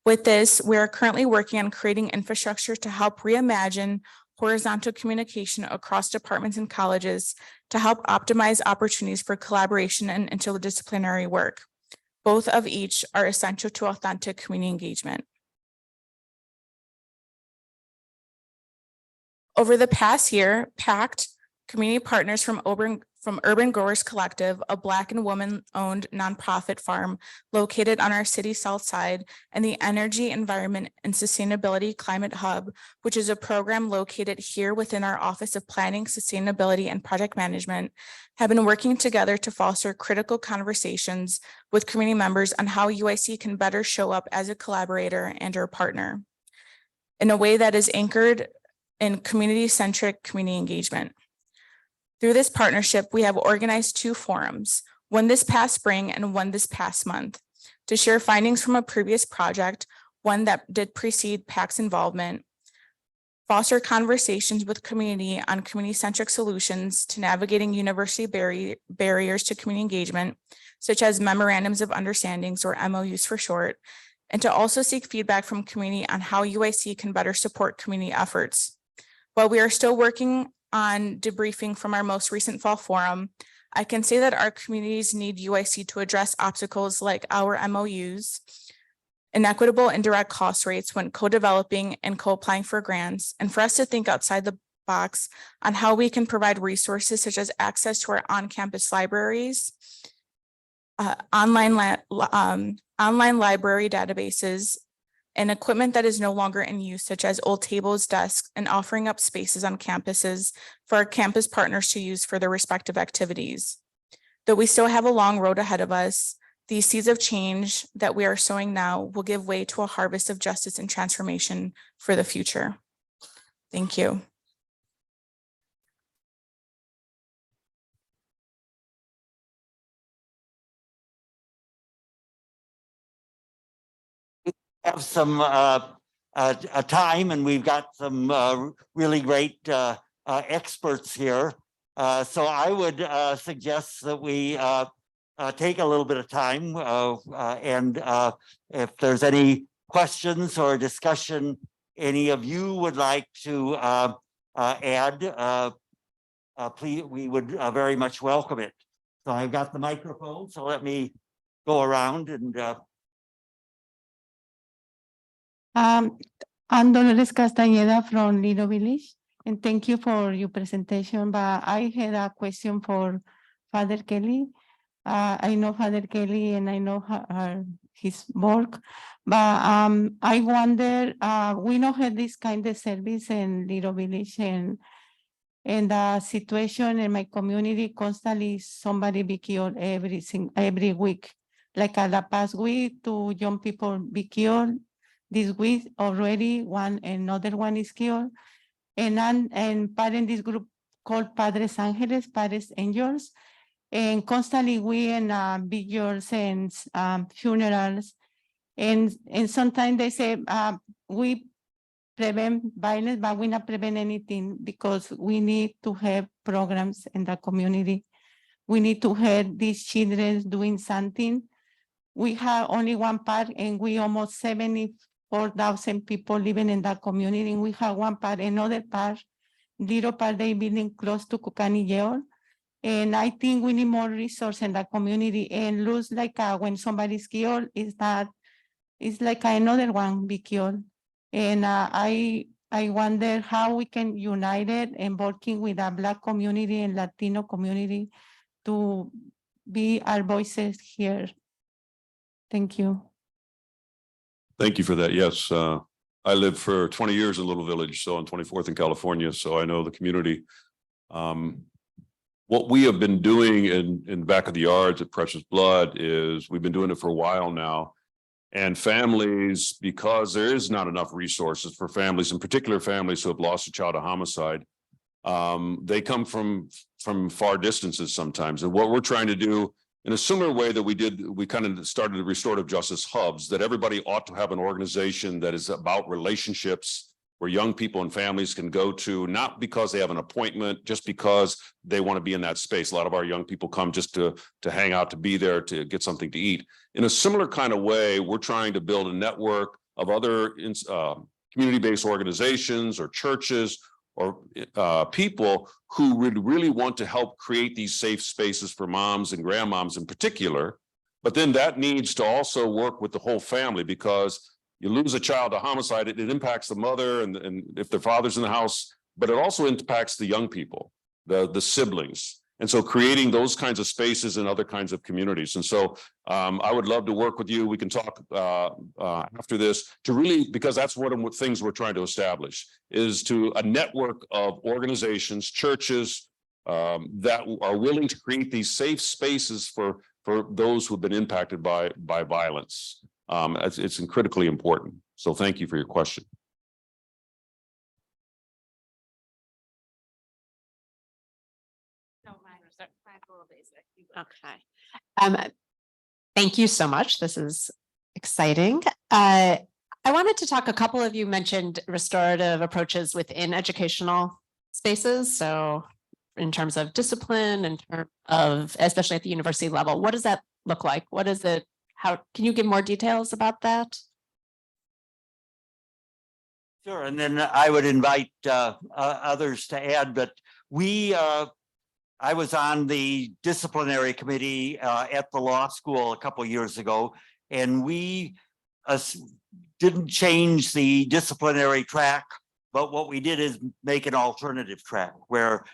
With this, we are currently working on creating infrastructure to help reimagine horizontal communication across departments and colleges to help optimize opportunities for collaboration and interdisciplinary work. Both of each are essential to authentic community engagement. Over the past year, PACT, community partners from Urban Growers Collective, a Black and woman-owned nonprofit farm located on our city's south side, and the Energy, Environment, and Sustainability Climate Hub, which is a program located here within our Office of Planning, Sustainability, and Project Management, have been working together to foster critical conversations with community members on how UIC can better show up as a collaborator and or partner in a way that is anchored in community-centric community engagement. Through this partnership, we have organized 2 forums, one this past spring and one this past month, to share findings from a previous project, one that did precede PAC's involvement, foster conversations with community on community-centric solutions to navigating university barriers to community engagement, such as memorandums of understandings or MOUs for short, and to also seek feedback from community on how UIC can better support community efforts. While we are still working on debriefing from our most recent fall forum, I can say that our communities need UIC to address obstacles like our MOUs, inequitable indirect cost rates when co-developing and co-applying for grants, and for us to think outside the box on how we can provide resources such as access to our on-campus libraries, online library databases, and equipment that is no longer in use, such as old tables, desks, and offering up spaces on campuses for our campus partners to use for their respective activities. Though we still have a long road ahead of us, these seeds of change that we are sowing now will give way to a harvest of justice and transformation for the future. Thank you. Have some time, and we've got some really great experts here. So I would suggest that we take a little bit of time, and if there's any questions or discussion any of you would like to add, please, we would very much welcome it. So I've got the microphone, so let me go around and I'm Dolores Castañeda from Lido Village, and thank you for your presentation. But I had a question for Father Kelly. I know Father Kelly and I know his work, but I wonder, we don't have this kind of service in Lido Village, and the situation in my community constantly somebody be killed every week. Like the past week, 2 young people be killed. This week already another one is killed, and part in this group called Padres Angeles, Padres Angels, and constantly we in vigils and funerals, and sometimes they say we prevent violence, but we not prevent anything because we need to have programs in the community. We need to have these children doing something. We have only one park and we almost 74,000 people living in that community. And we have one park, another park, little park they building close to Kukani jail. And I think we need more resources in the community and lose like when somebody's killed, it's like another one be killed. And I wonder how we can unite it and working with the Black community and Latino community to be our voices here. Thank you. Thank you for that. Yes, I lived for 20 years in Little Village, so on 24th in California, so I know the community. What we have been doing in back of the yards at Precious Blood is we've been doing it for a while now. And families, because there is not enough resources for families, in particular families who have lost a child to homicide, they come from far distances sometimes. And what we're trying to do in a similar way that we kind of started the restorative justice hubs, that everybody ought to have an organization that is about relationships where young people and families can go to, not because they have an appointment, just because they want to be in that space. A lot of our young people come just to hang out, to be there, to get something to eat. In a similar kind of way, we're trying to build a network of other community-based organizations or churches or people who would really want to help create these safe spaces for moms and grandmoms in particular. But then that needs to also work with the whole family, because you lose a child to homicide, it impacts the mother and if the father's in the house, but it also impacts the young people, the siblings. And so creating those kinds of spaces in other kinds of communities. And so I would love to work with you. We can talk after this to really, because that's one of the things we're trying to establish, is to a network of organizations, churches that are willing to create these safe spaces for those who have been impacted by violence. It's critically important. So thank you for your question. Okay. Thank you so much. This is exciting. I wanted to talk, a couple of you mentioned restorative approaches within educational spaces. So in terms of discipline, in terms of, especially at the university level, what does that look like? What is it? How can you give more details about that? Sure, and then I would invite others to add, but I was on the disciplinary committee at the law school a couple of years ago, and we didn't change the disciplinary track, but what we did is make an alternative track where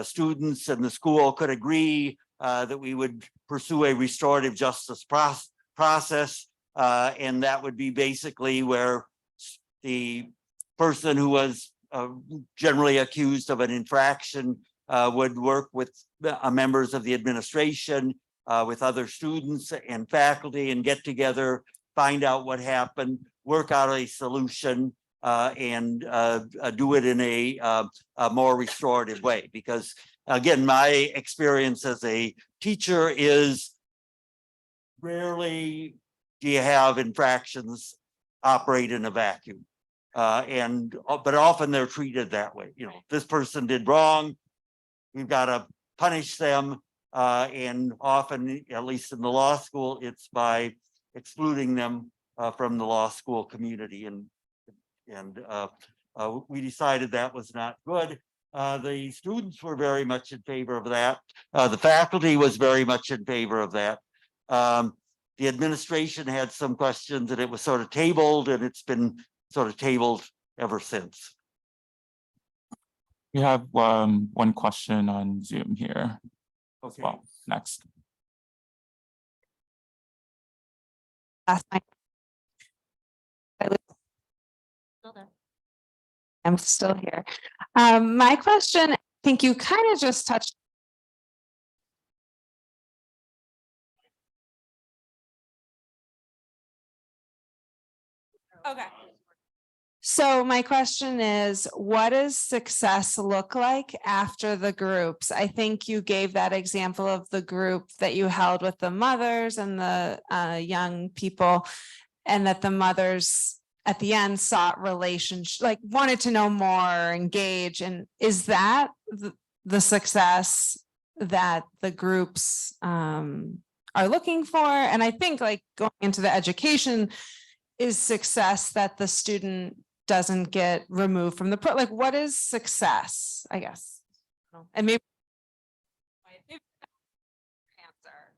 students in the school could agree that we would pursue a restorative justice process, and that would be basically where the person who was generally accused of an infraction would work with members of the administration, with other students and faculty, and get together, find out what happened, work out a solution, and do it in a more restorative way. Because again, my experience as a teacher is rarely do you have infractions operate in a vacuum. But often they're treated that way. You know, this person did wrong, we've got to punish them. And often, at least in the law school, it's by excluding them from the law school community. And we decided that was not good. The students were very much in favor of that. The faculty was very much in favor of that. The administration had some questions, and it was sort of tabled, and it's been sort of tabled ever since. We have one question on Zoom here. Okay. Well, next. I'm still here. My question, I think you kind of just touched. Okay. So my question is, what does success look like after the groups? I think you gave that example of the group that you held with the mothers and the young people, and that the mothers at the end sought relationship, like wanted to know more, engage. And is that the success that the groups are looking for? And I think like going into the education is success that the student doesn't get removed from the like what is success, I guess. And maybe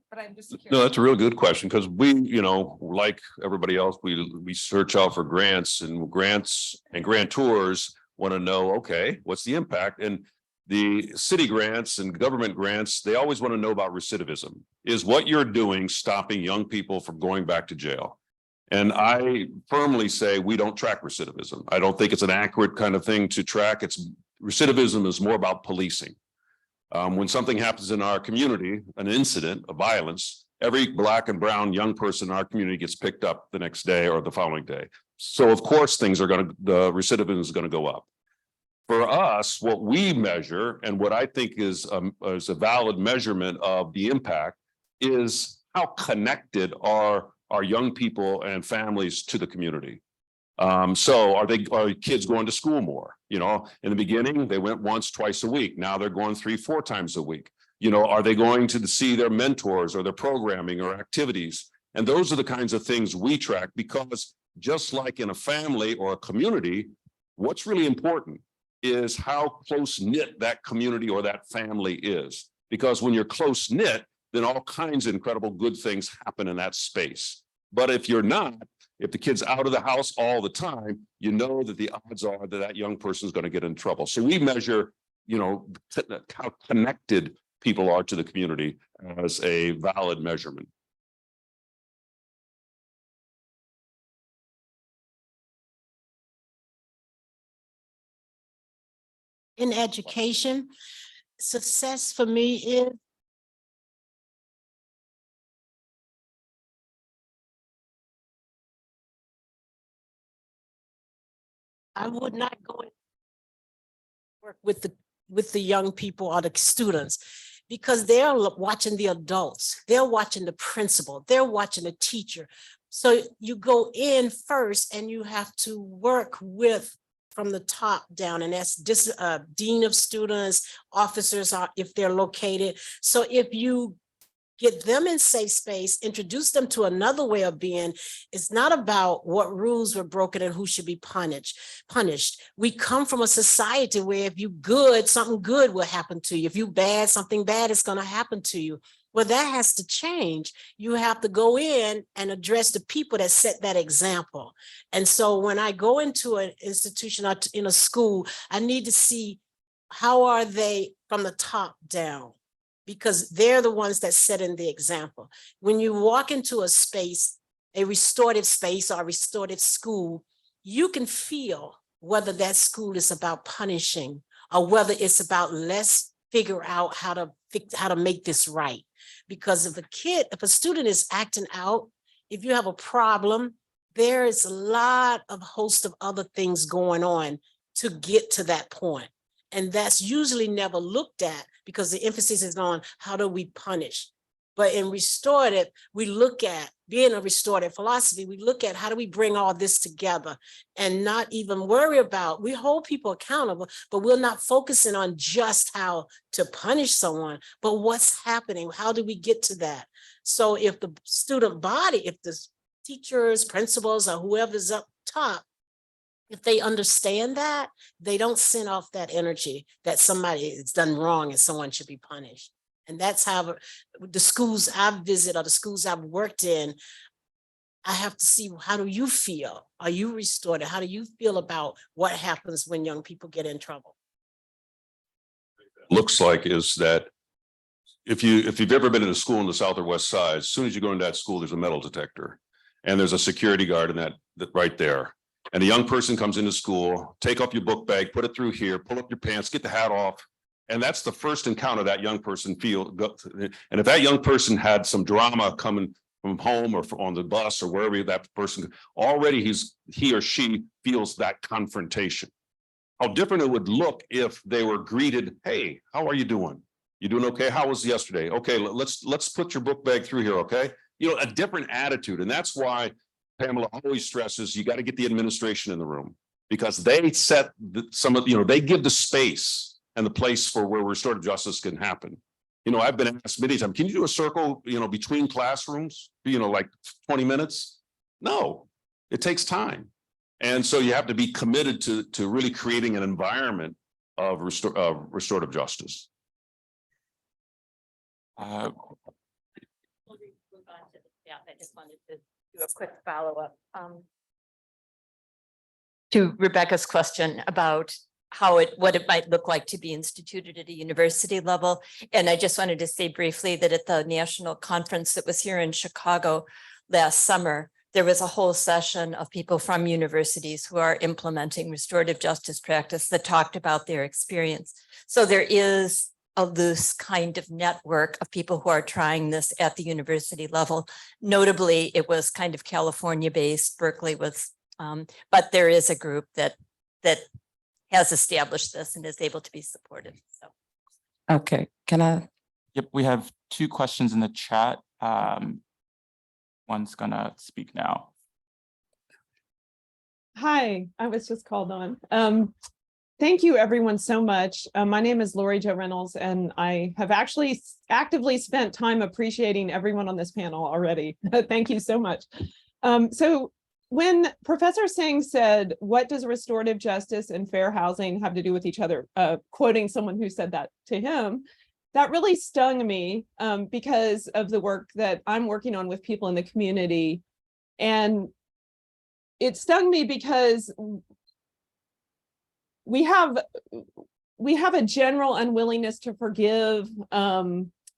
but I'm just curious. No, that's a real good question because we, like everybody else, we search out for grants and grantors want to know, okay, what's the impact? And the city grants and government grants, they always want to know about recidivism. Is what you're doing stopping young people from going back to jail? And I firmly say we don't track recidivism. I don't think it's an accurate kind of thing to track. Recidivism is more about policing. When something happens in our community, an incident of violence, every Black and brown young person in our community gets picked up the next day or the following day. So of course, the recidivism is going to go up. For us, what we measure and what I think is a valid measurement of the impact is how connected are our young people and families to the community. So are kids going to school more? In the beginning, they went once, twice a week. Now they're going 3-4 times a week. Are they going to see their mentors or their programming or activities? And those are the kinds of things we track because just like in a family or a community, what's really important is how close knit that community or that family is. Because when you're close knit, then all kinds of incredible good things happen in that space. But if you're not, if the kid's out of the house all the time, that the odds are that young person is going to get in trouble. So we measure, how connected people are to the community as a valid measurement. In education, success for me is I would not go and work with the young people or the students because they're watching the adults, they're watching the principal, they're watching the teacher. So you go in first and you have to work with from the top down, and that's dean of students, officers are if they're located. So if you get them in safe space, introduce them to another way of being. It's not about what rules were broken and who should be punished. We come from a society where if you good, something good will happen to you. If you bad, something bad is going to happen to you. Well, that has to change. You have to go in and address the people that set that example. And so when I go into an institution or in a school, I need to see how are they from the top down, because they're the ones that set in the example. When you walk into a space, a restorative space or a restorative school, you can feel whether that school is about punishing or whether it's about let's figure out how to make this right. Because if a student is acting out, if you have a problem, there is a lot of host of other things going on to get to that point. And that's usually never looked at because the emphasis is on how do we punish. But in restorative, we look at, being a restorative philosophy, we look at how do we bring all this together and not even worry about, we hold people accountable, but we're not focusing on just how to punish someone, but what's happening, how do we get to that? So if the student body, if the teachers, principals, or whoever's up top, if they understand that, they don't send off that energy that somebody has done wrong and someone should be punished. And that's how the schools I've visited or the schools I've worked in, I have to see, how do you feel? Are you restored? How do you feel about what happens when young people get in trouble? Looks like is that if you've ever been in a school in the South or West Side, as soon as you go into that school, there's a metal detector and there's a security guard in that right there. And a young person comes into school, take off your book bag, put it through here, pull up your pants, get the hat off. And that's the first encounter that young person and if that young person had some drama coming from home or on the bus or wherever that person, already he or she feels that confrontation. How different it would look if they were greeted, hey, how are you doing? You doing okay? How was yesterday? Okay, let's put your book bag through here, okay? A different attitude. And that's why Pamela always stresses, you got to get the administration in the room because they set some of, they give the space and the place for where restorative justice can happen. I've been asked many times, can you do a circle, between classrooms, like 20 minutes? No, it takes time. And so you have to be committed to really creating an environment of restorative justice. I just wanted to do a quick follow-up to Rebecca's question about what it might look like to be instituted at a university level. And I just wanted to say briefly that at the national conference that was here in Chicago last summer, there was a whole session of people from universities who are implementing restorative justice practice that talked about their experience. So there is a loose kind of network of people who are trying this at the university level. Notably, it was kind of California-based. Berkeley was, but there is a group that has established this and is able to be supported. So, Okay, can I? Yep, we have 2 questions in the chat. One's gonna speak now. Hi, I was just called on. Thank you everyone so much. My name is Lori Jo Reynolds, and I have actually actively spent time appreciating everyone on this panel already. Thank you so much. So when Professor Singh said, what does restorative justice and fair housing have to do with each other? Quoting someone who said that to him, that really stung me because of the work that I'm working on with people in the community. And it stung me because we have a general unwillingness to forgive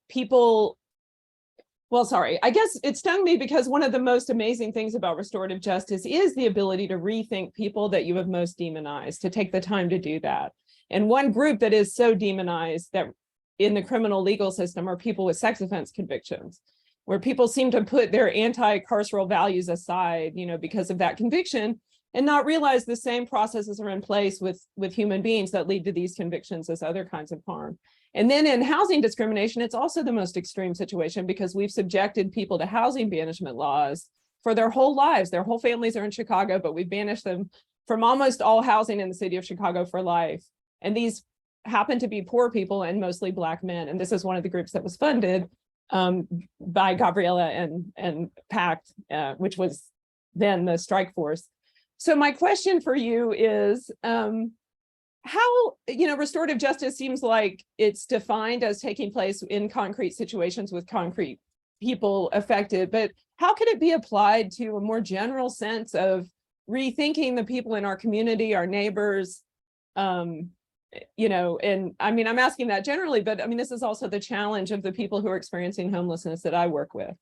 people. Well, sorry, I guess it stung me because one of the most amazing things about restorative justice is the ability to rethink people that you have most demonized, to take the time to do that. And one group that is so demonized that in the criminal legal system are people with sex offense convictions, where people seem to put their anti-carceral values aside, because of that conviction, and not realize the same processes are in place with human beings that lead to these convictions as other kinds of harm. And then in housing discrimination, it's also the most extreme situation because we've subjected people to housing banishment laws for their whole lives. Their whole families are in Chicago, but we've banished them from almost all housing in the city of Chicago for life. And these happen to be poor people and mostly Black men. And this is one of the groups that was funded by Gabriella and PACT, which was then the strike force. So my question for you is, how, restorative justice seems like it's defined as taking place in concrete situations with concrete people affected, but how could it be applied to a more general sense of rethinking the people in our community, our neighbors, and I mean, I'm asking that generally, but I mean, this is also the challenge of the people who are experiencing homelessness that I work with.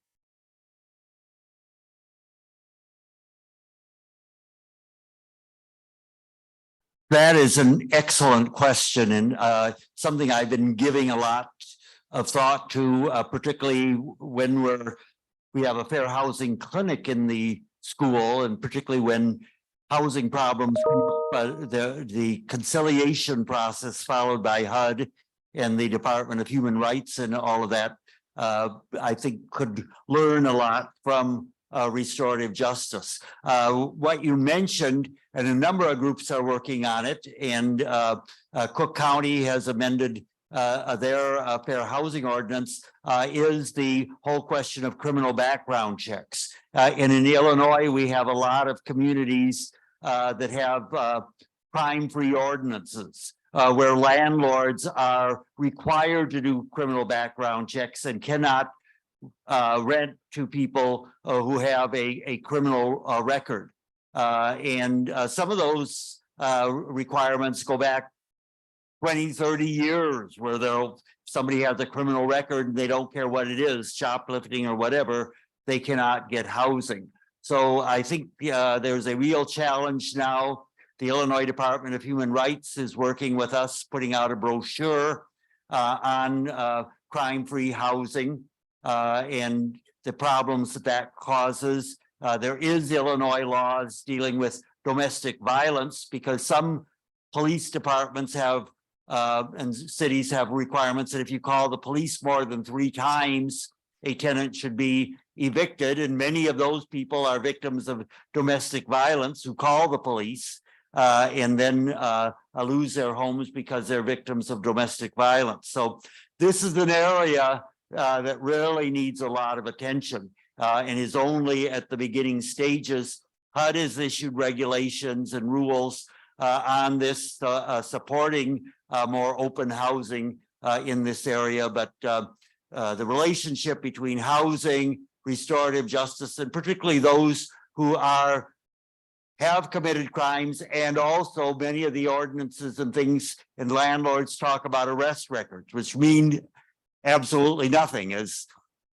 That is an excellent question and something I've been giving a lot of thought to, particularly when we have a fair housing clinic in the school, and particularly when housing problems, the conciliation process followed by HUD and the Department of Human Rights and all of that, I think could learn a lot from restorative justice. What you mentioned, and a number of groups are working on it, and Cook County has amended their fair housing ordinance, is the whole question of criminal background checks. And in Illinois, we have a lot of communities that have crime-free ordinances where landlords are required to do criminal background checks and cannot rent to people who have a criminal record. And some of those requirements go back 20, 30 years, where somebody has a criminal record and they don't care what it is, shoplifting or whatever, they cannot get housing. So I think there's a real challenge now. The Illinois Department of Human Rights is working with us, putting out a brochure on crime-free housing and the problems that causes. There is Illinois laws dealing with domestic violence, because some police departments have and cities have requirements that if you call the police more than 3 times, a tenant should be evicted, and many of those people are victims of domestic violence who call the police and then lose their homes because they're victims of domestic violence. So this is an area that really needs a lot of attention and is only at the beginning stages. HUD has issued regulations and rules on this supporting more open housing in this area, but the relationship between housing, restorative justice, and particularly those who have committed crimes, and also many of the ordinances and things and landlords talk about arrest records, which mean absolutely nothing. As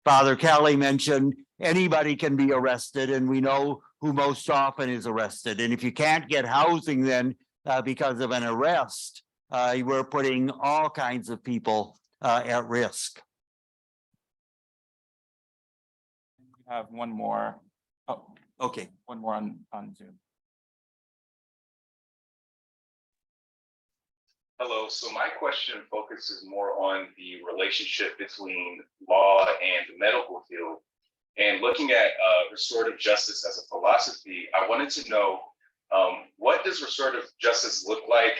Father Kelly mentioned, anybody can be arrested, and we know who most often is arrested. And if you can't get housing then because of an arrest, we're putting all kinds of people at risk. We have one more. Oh, Okay. one more on Zoom. Hello, so my question focuses more on the relationship between law and the medical field. And looking at restorative justice as a philosophy, I wanted to know what does restorative justice look like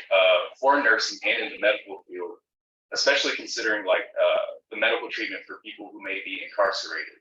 for nursing and in the medical field, especially considering like the medical treatment for people who may be incarcerated?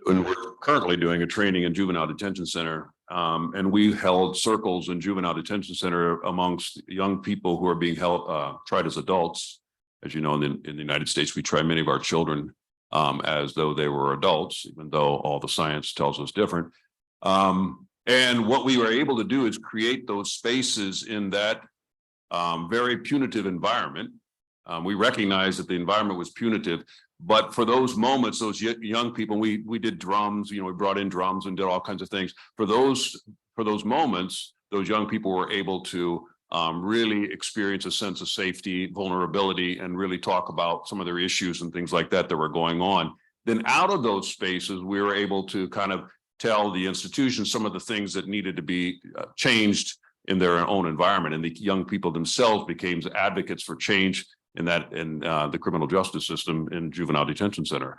And we're currently doing a training in juvenile detention center. And we held circles in juvenile detention center amongst young people who are being held, tried as adults. As you know, in the United States, we try many of our children as though they were adults, even though all the science tells us different. And what we were able to do is create those spaces in that very punitive environment. We recognize that the environment was punitive, but for those moments, those young people, we did drums, we brought in drums and did all kinds of things. For those moments, those young people were able to really experience a sense of safety, vulnerability, and really talk about some of their issues and things like that were going on. Then out of those spaces, we were able to kind of tell the institution some of the things that needed to be changed in their own environment. And the young people themselves became advocates for change in the criminal justice system in juvenile detention center.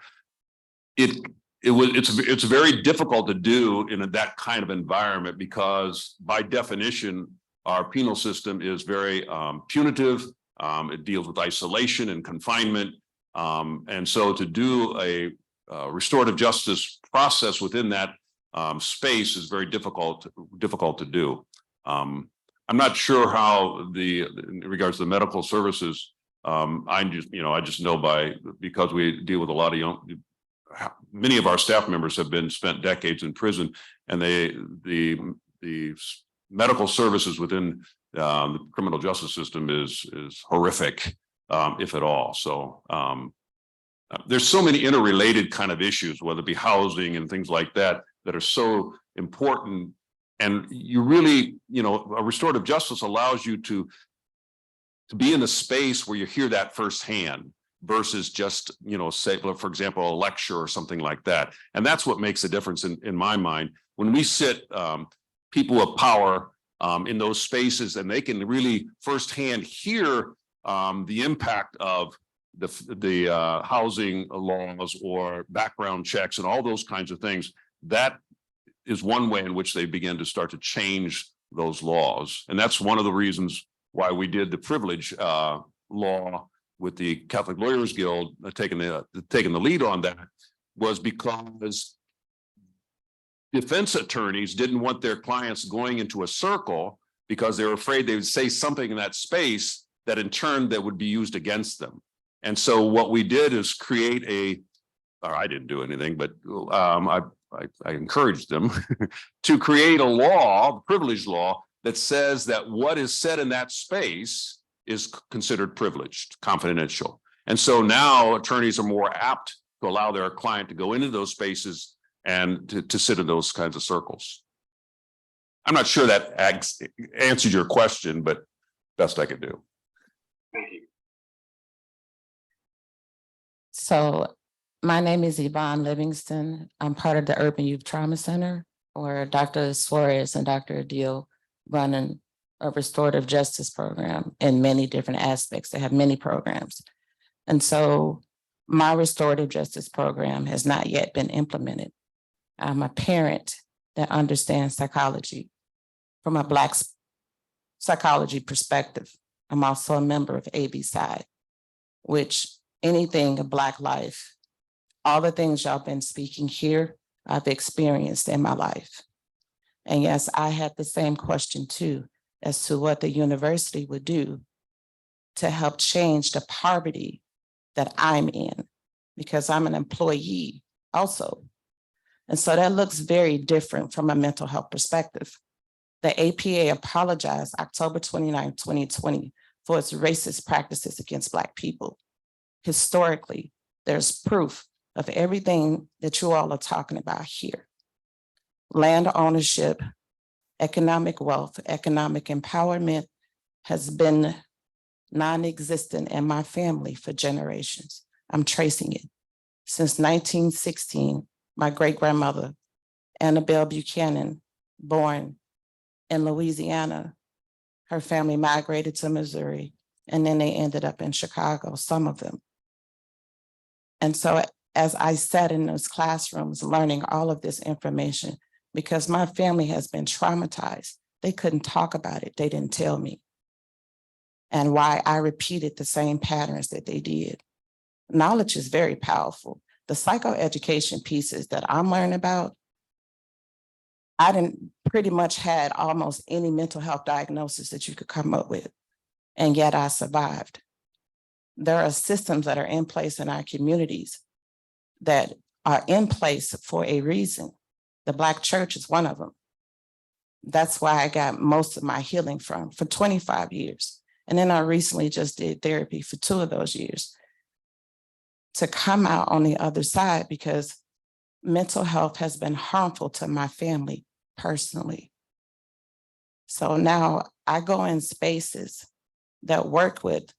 It's very difficult to do in that kind of environment because by definition, our penal system is very punitive. It deals with isolation and confinement. And so to do a restorative justice process within that space is very difficult to do. I'm not sure how in regards to the medical services, I just know because we deal with a lot of many of our staff members have spent decades in prison, and the medical services within the criminal justice system is horrific, if at all. So there's so many interrelated kind of issues, whether it be housing and things like that are so important. And you really, a restorative justice allows you to be in the space where you hear that firsthand versus just, say, for example, a lecture or something like that. And that's what makes a difference in my mind. When we sit people of power in those spaces, and they can really firsthand hear the impact of the housing laws or background checks and all those kinds of things, that is one way in which they begin to start to change those laws. And that's one of the reasons why we did the privilege law with the Catholic Lawyers Guild, taking the lead on that, was because defense attorneys didn't want their clients going into a circle because they were afraid they would say something in that space that in turn that would be used against them. And so what we did is create I didn't do anything, but I encouraged them to create a law, privilege law, that says that what is said in that space is considered privileged, confidential. And so now attorneys are more apt to allow their client to go into those spaces and to sit in those kinds of circles. I'm not sure that answered your question, but best I could do. Thank you. So my name is Yvonne Livingston. I'm part of the Urban Youth Trauma Center, where Dr. Suarez and Dr. Adil run a restorative justice program in many different aspects. They have many programs. And so my restorative justice program has not yet been implemented. I'm a parent that understands psychology from a Black psychology perspective. I'm also a member of ABSI, which anything of Black life, all the things y'all been speaking here, I've experienced in my life. And yes, I had the same question too, as to what the university would do to help change the poverty that I'm in, because I'm an employee also. And so that looks very different from a mental health perspective. The APA apologized October 29, 2020 for its racist practices against Black people. Historically, there's proof of everything that you all are talking about here. Land ownership, economic wealth, economic empowerment has been non-existent in my family for generations. I'm tracing it. Since 1916, my great-grandmother, Annabelle Buchanan, born in Louisiana, her family migrated to Missouri, and then they ended up in Chicago, some of them. And so as I sat in those classrooms learning all of this information, because my family has been traumatized, they couldn't talk about it, they didn't tell me. And why I repeated the same patterns that they did. Knowledge is very powerful. The psychoeducation pieces that I'm learning about, I didn't pretty much had almost any mental health diagnosis that you could come up with, and yet I survived. There are systems that are in place in our communities that are in place for a reason. The Black church is one of them. That's why I got most of my healing from for 25 years. And then I recently just did therapy for 2 of those years to come out on the other side, because mental health has been harmful to my family personally. So now I go in spaces that work with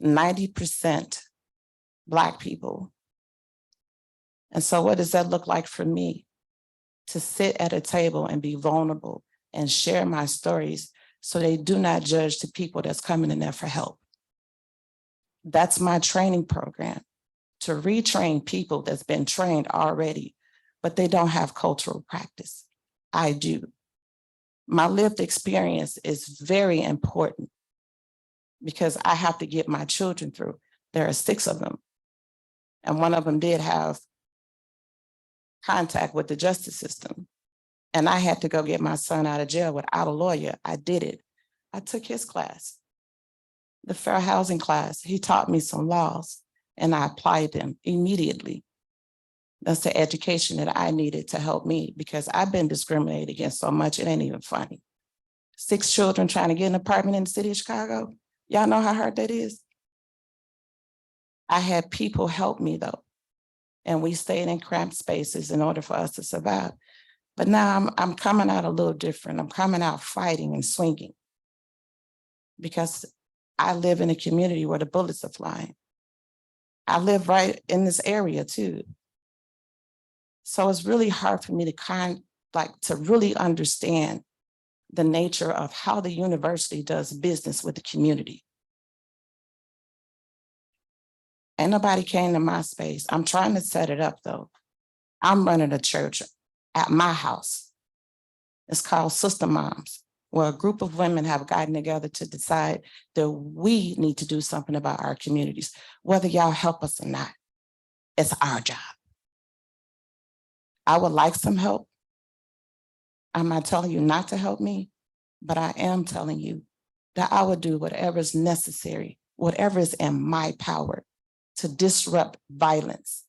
90% Black people. And so what does that look like for me? To sit at a table and be vulnerable and share my stories so they do not judge the people that's coming in there for help. That's my training program, to retrain people that's been trained already, but they don't have cultural practice. I do. My lived experience is very important because I have to get my children through. There are 6 of them. And one of them did have contact with the justice system. And I had to go get my son out of jail without a lawyer. I did it. I took his class, the fair housing class. He taught me some laws and I applied them immediately. That's the education that I needed to help me, because I've been discriminated against so much, it ain't even funny. 6 children trying to get an apartment in the city of Chicago. Y'all know how hard that is? I had people help me though. And we stayed in cramped spaces in order for us to survive. But now I'm coming out a little different. I'm coming out fighting and swinging, because I live in a community where the bullets are flying. I live right in this area too. So it's really hard for me to really understand the nature of how the university does business with the community. Ain't nobody came to my space. I'm trying to set it up though. I'm running a church at my house. It's called Sister Moms, where a group of women have gotten together to decide that we need to do something about our communities, whether y'all help us or not. It's our job. I would like some help. I'm not telling you not to help me, but I am telling you that I would do whatever is necessary, whatever is in my power to disrupt violence.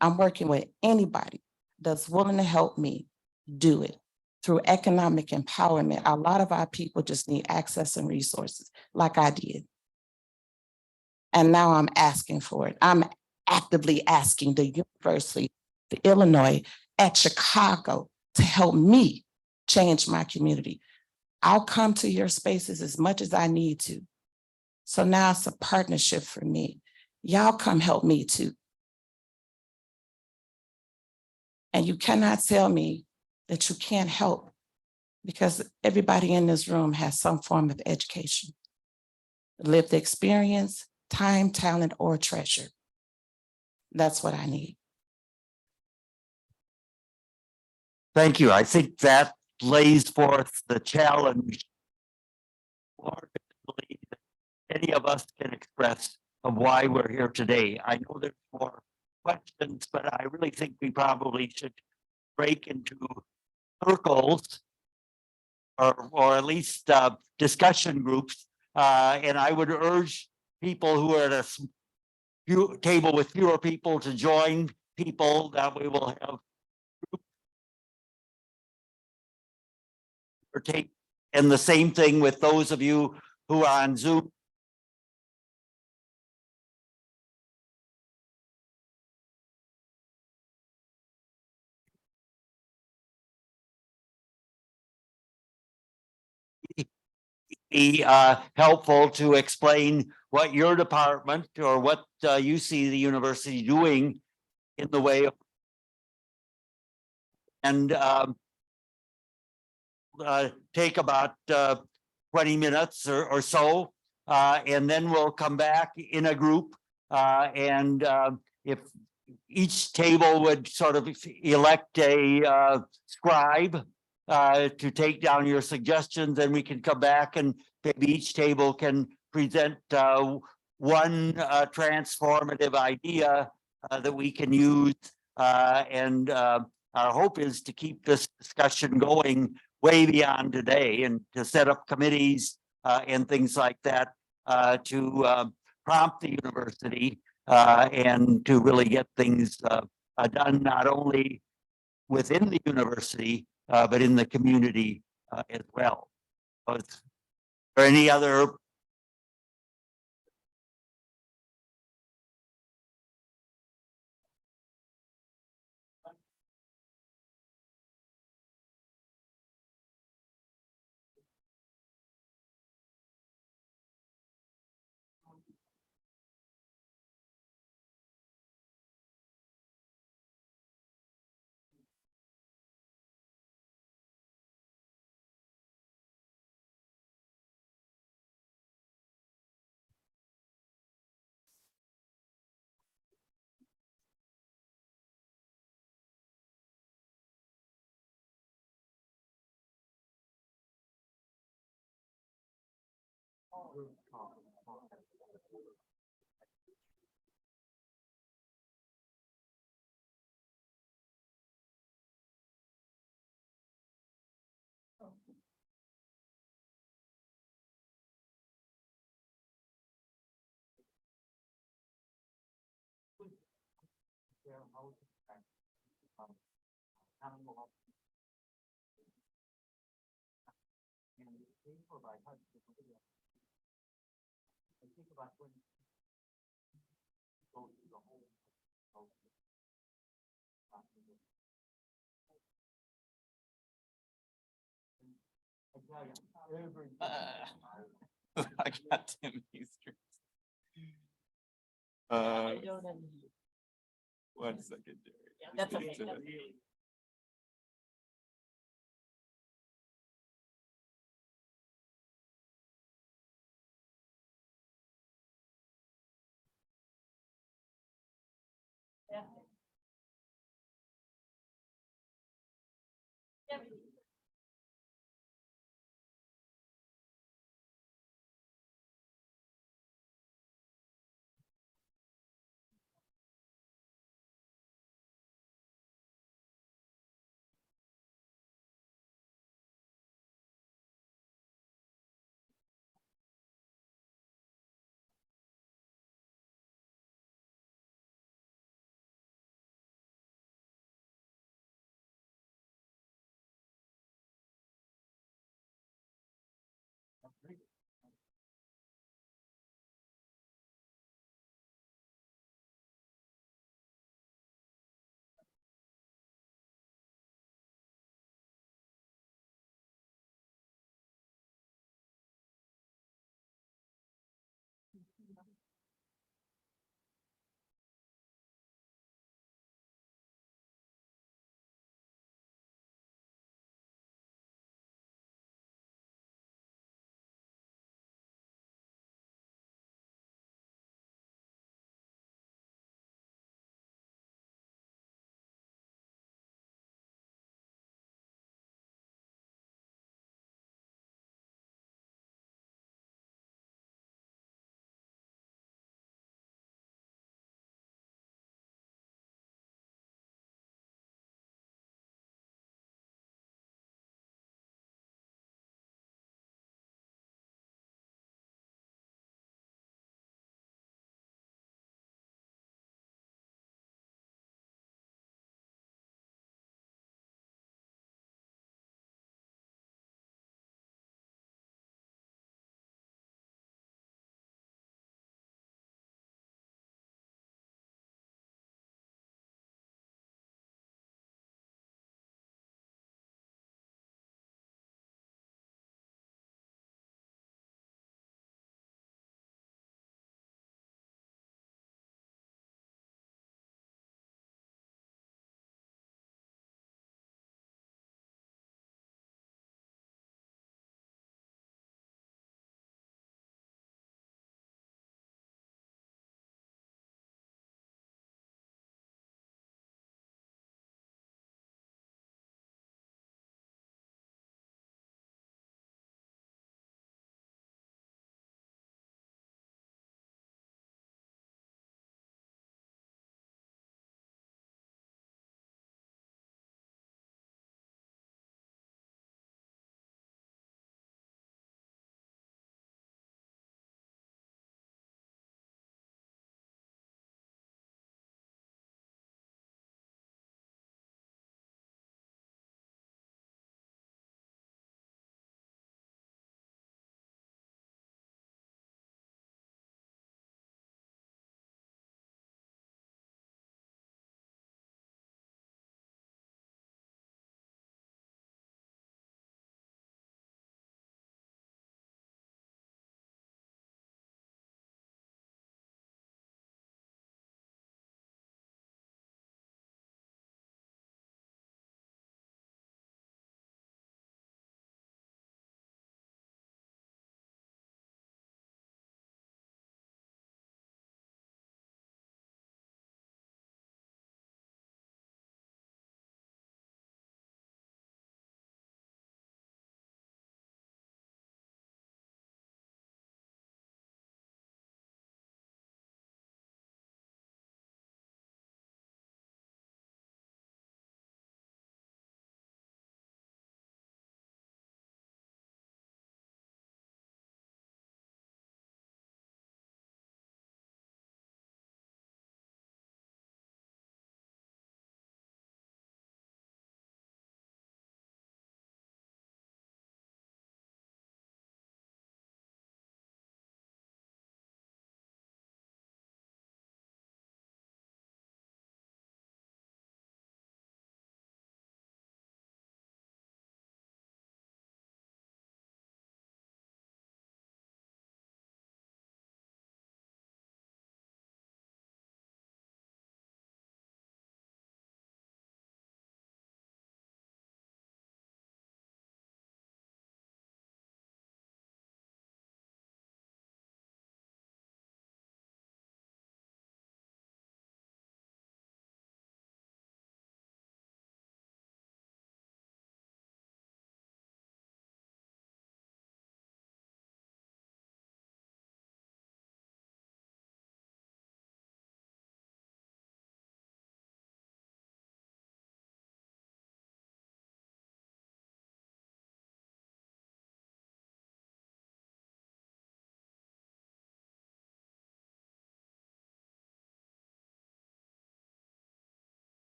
I'm working with anybody that's willing to help me do it through economic empowerment. A lot of our people just need access and resources like I did. And now I'm asking for it. I'm actively asking the University of Illinois at Chicago to help me change my community. I'll come to your spaces as much as I need to. So now it's a partnership for me. Y'all come help me too. And you cannot tell me that you can't help because everybody in this room has some form of education, lived experience, time, talent, or treasure. That's what I need. Thank you. I think that lays forth the challenge more than any of us can express of why we're here today. I know there's more questions, but I really think we probably should break into circles or at least discussion groups. And I would urge people who are at a table with fewer people to join people that we will have or take. And the same thing with those of you who are on Zoom. Be helpful to explain what your department or what you see the university doing in the way of and take about 20 minutes or so, and then we'll come back in a group. And if each table would sort of elect a scribe to take down your suggestions, then we can come back and maybe each table can present one transformative idea that we can use. And our hope is to keep this discussion going way beyond today and to set up committees and things like that to prompt the university and to really get things done not only within the university but in the community as well. Or any other I got Tim Easter. 1 second. That's okay.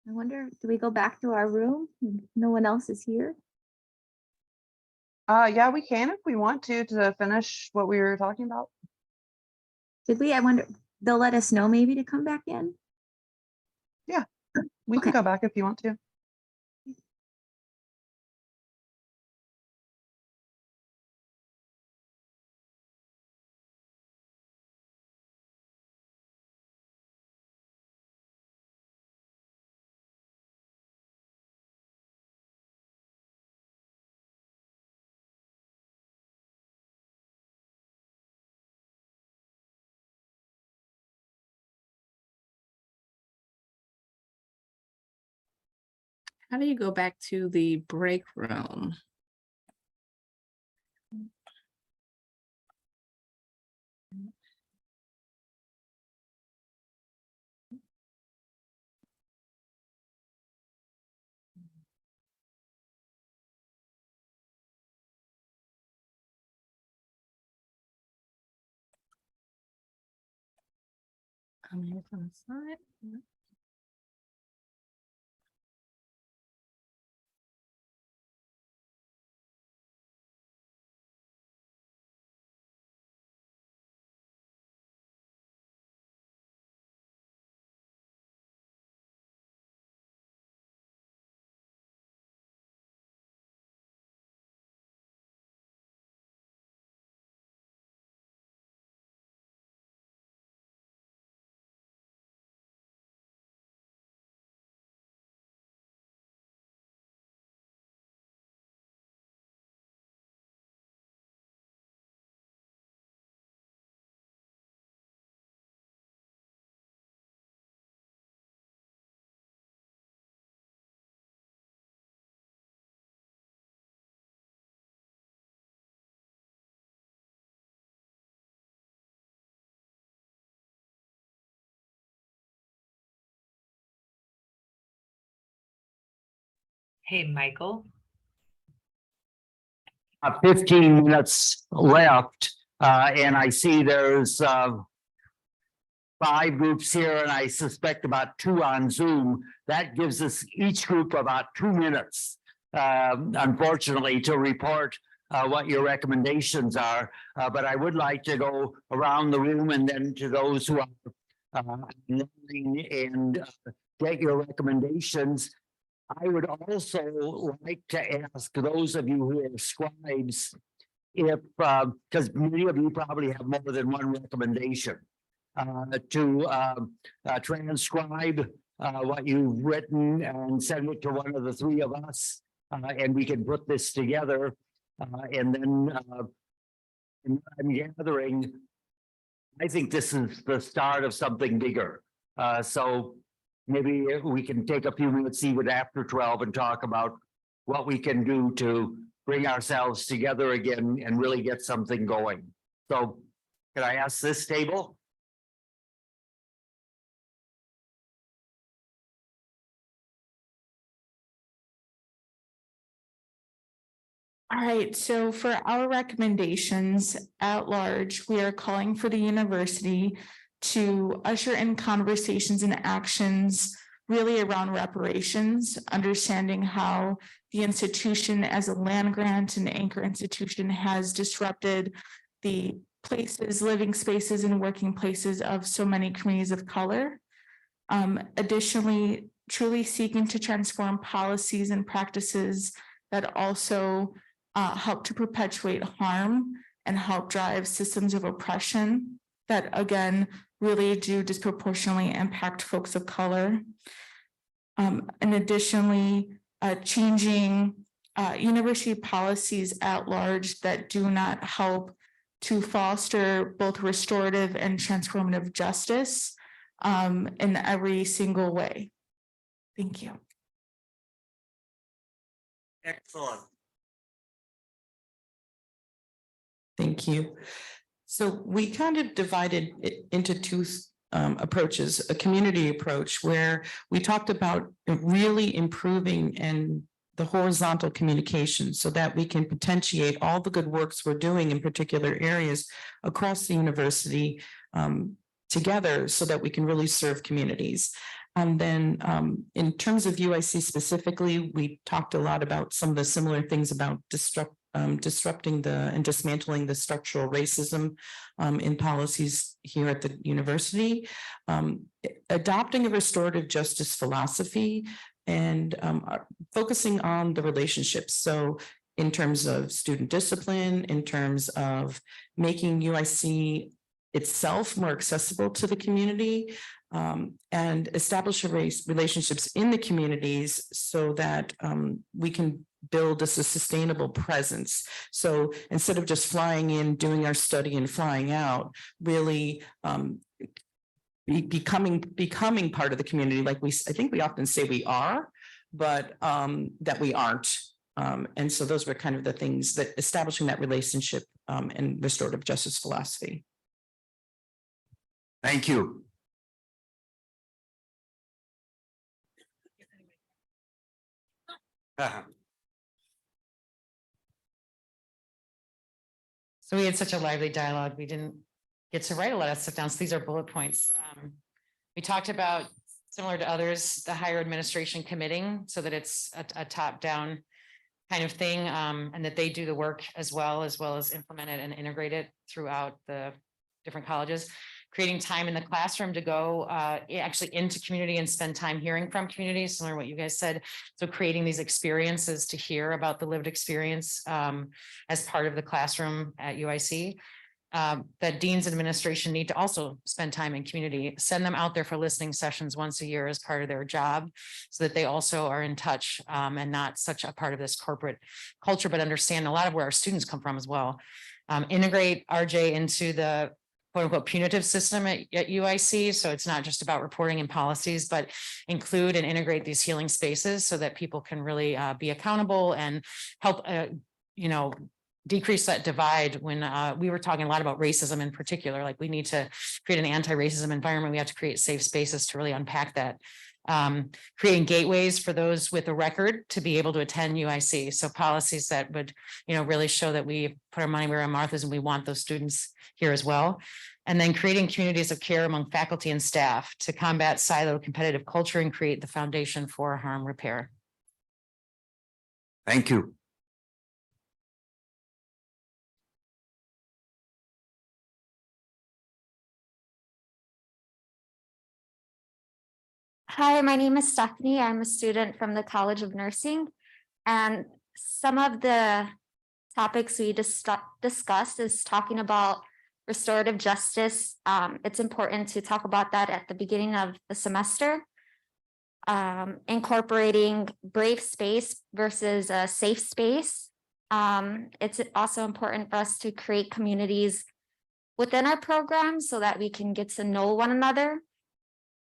I wonder, do we go back to our room? No one else is here? Yeah, we can if we want to finish what we were talking about. Did we? I wonder, they'll let us know maybe to come back in? We can Okay. go back if you want to. How do you go back to the break room? I'm here from the side. Hey, Michael. 15 minutes left, and I see there's 5 groups here, and I suspect about 2 on Zoom. That gives us each group about 2 minutes, unfortunately, to report what your recommendations are. But I would like to go around the room and then to those who are online and get your recommendations. I would also like to ask those of you who are scribes if, because many of you probably have more than one recommendation, to transcribe what you've written and send it to one of the 3 of us, and we can put this together. And then I'm gathering, I think this is the start of something bigger. So maybe we can take a few minutes even after 12 and talk about what we can do to bring ourselves together again and really get something going. So can I ask this table? All right, so for our recommendations at large, we are calling for the university to usher in conversations and actions really around reparations, understanding how the institution as a land grant and anchor institution has disrupted the places, living spaces and working places of so many communities of color. Additionally, truly seeking to transform policies and practices that also help to perpetuate harm and help drive systems of oppression that, again, really do disproportionately impact folks of color. And additionally, changing university policies at large that do not help to foster both restorative and transformative justice in every single way. Thank you. Excellent. Thank you. So we kind of divided it into 2 approaches, a community approach where we talked about really improving and the horizontal communication so that we can potentiate all the good works we're doing in particular areas across the university together so that we can really serve communities. And then in terms of UIC specifically, we talked a lot about some of the similar things about disrupting and dismantling the structural racism in policies here at the university, adopting a restorative justice philosophy, and focusing on the relationships. So in terms of student discipline, in terms of making UIC itself more accessible to the community, and establish relationships in the communities so that we can build a sustainable presence. So instead of just flying in, doing our study and flying out, really becoming part of the community, like I think we often say we are, but that we aren't. And so those were kind of the things that establishing that relationship and restorative justice philosophy. Thank you. So we had such a lively dialogue. We didn't get to write a lot of stuff down. So these are bullet points. We talked about, similar to others, the higher administration committing so that it's a top-down kind of thing, and that they do the work as well as implement it and integrate it throughout the different colleges. Creating time in the classroom to go actually into community and spend time hearing from communities, similar to what you guys said. So creating these experiences to hear about the lived experience as part of the classroom at UIC. That deans and administration need to also spend time in community, send them out there for listening sessions once a year as part of their job, so that they also are in touch and not such a part of this corporate culture, but understand a lot of where our students come from as well. Integrate RJ into the quote unquote punitive system at UIC. So it's not just about reporting and policies, but include and integrate these healing spaces so that people can really be accountable and help, decrease that divide. When we were talking a lot about racism in particular, like we need to create an anti-racism environment. We have to create safe spaces to really unpack that. Creating gateways for those with a record to be able to attend UIC. So policies that would, really show that we put our money where our mouth is and we want those students here as well. And then creating communities of care among faculty and staff to combat siloed competitive culture and create the foundation for harm repair. Thank you. Hi, my name is Stephanie. I'm a student from the College of Nursing, and some of the topics we discussed is talking about restorative justice. It's important to talk about that at the beginning of the semester. Incorporating brave space versus a safe space. It's also important for us to create communities within our program so that we can get to know one another.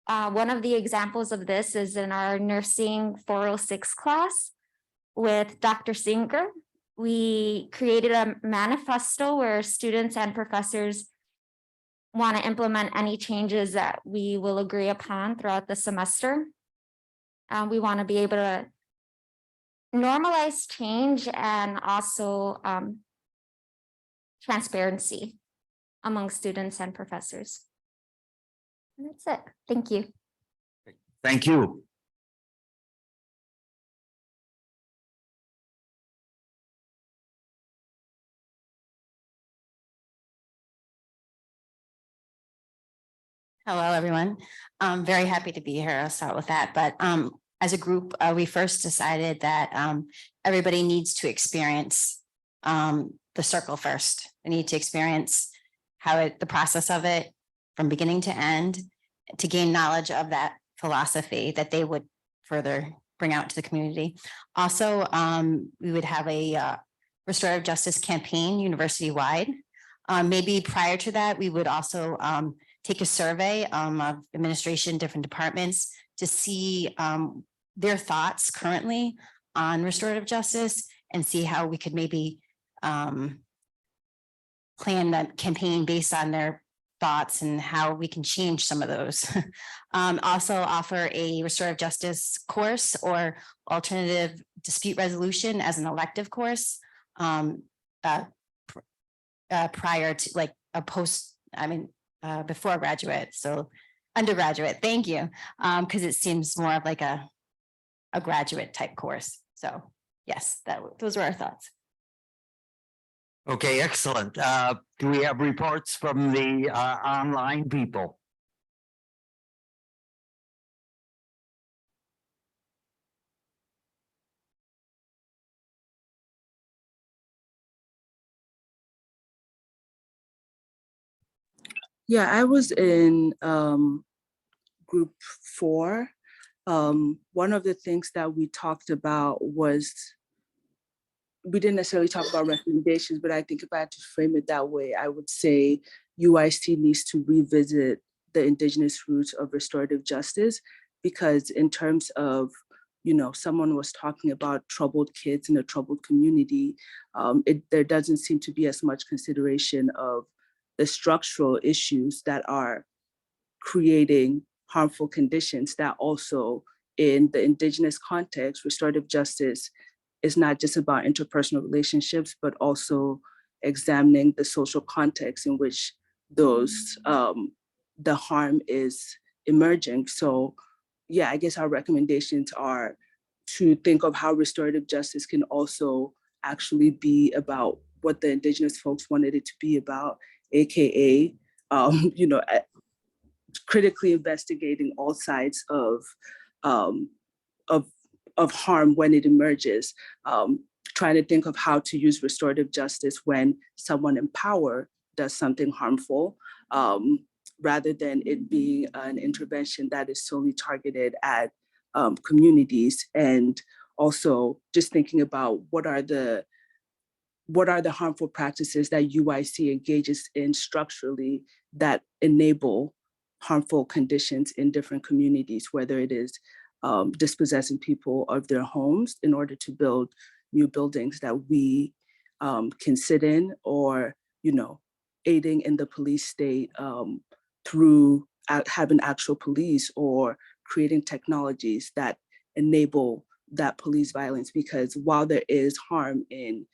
One of the examples of this is in our nursing 406 class with Dr. Singer. We created a manifesto where students and professors want to implement any changes that we will agree upon throughout the semester. We want to be able to normalize change and also transparency among students and professors. And that's it. Thank you. Thank you. Hello, everyone. I'm very happy to be here. I'll start with that. But as a group, we first decided that everybody needs to experience the circle first. They need to experience the process of it from beginning to end, to gain knowledge of that philosophy that they would further bring out to the community. Also, we would have a restorative justice campaign university-wide. Maybe prior to that, we would also take a survey of administration, different departments to see their thoughts currently on restorative justice and see how we could maybe plan that campaign based on their thoughts and how we can change some of those. Also offer a restorative justice course or alternative dispute resolution as an elective course prior to like a before graduate, so undergraduate, thank you. Because it seems more of like a graduate type course. So yes, those were our thoughts. Okay, excellent. Do we have reports from the online people? Yeah, I was in group 4. One of the things that we talked about was, we didn't necessarily talk about recommendations, but I think if I had to frame it that way, I would say UIC needs to revisit the indigenous roots of restorative justice, because in terms of, someone was talking about troubled kids in a troubled community, there doesn't seem to be as much consideration of the structural issues that are creating harmful conditions, that also in the indigenous context, restorative justice is not just about interpersonal relationships, but also examining the social context in which the harm is emerging. So yeah, I guess our recommendations are to think of how restorative justice can also actually be about what the indigenous folks wanted it to be about, AKA, critically investigating all sides of harm when it emerges, trying to think of how to use restorative justice when someone in power does something harmful, rather than it being an intervention that is solely targeted at communities. And also just thinking about what are the harmful practices that UIC engages in structurally that enable harmful conditions in different communities, whether it is dispossessing people of their homes in order to build new buildings that we can sit in, or, aiding in the police state through having actual police, or creating technologies that enable that police violence. Because while there is harm in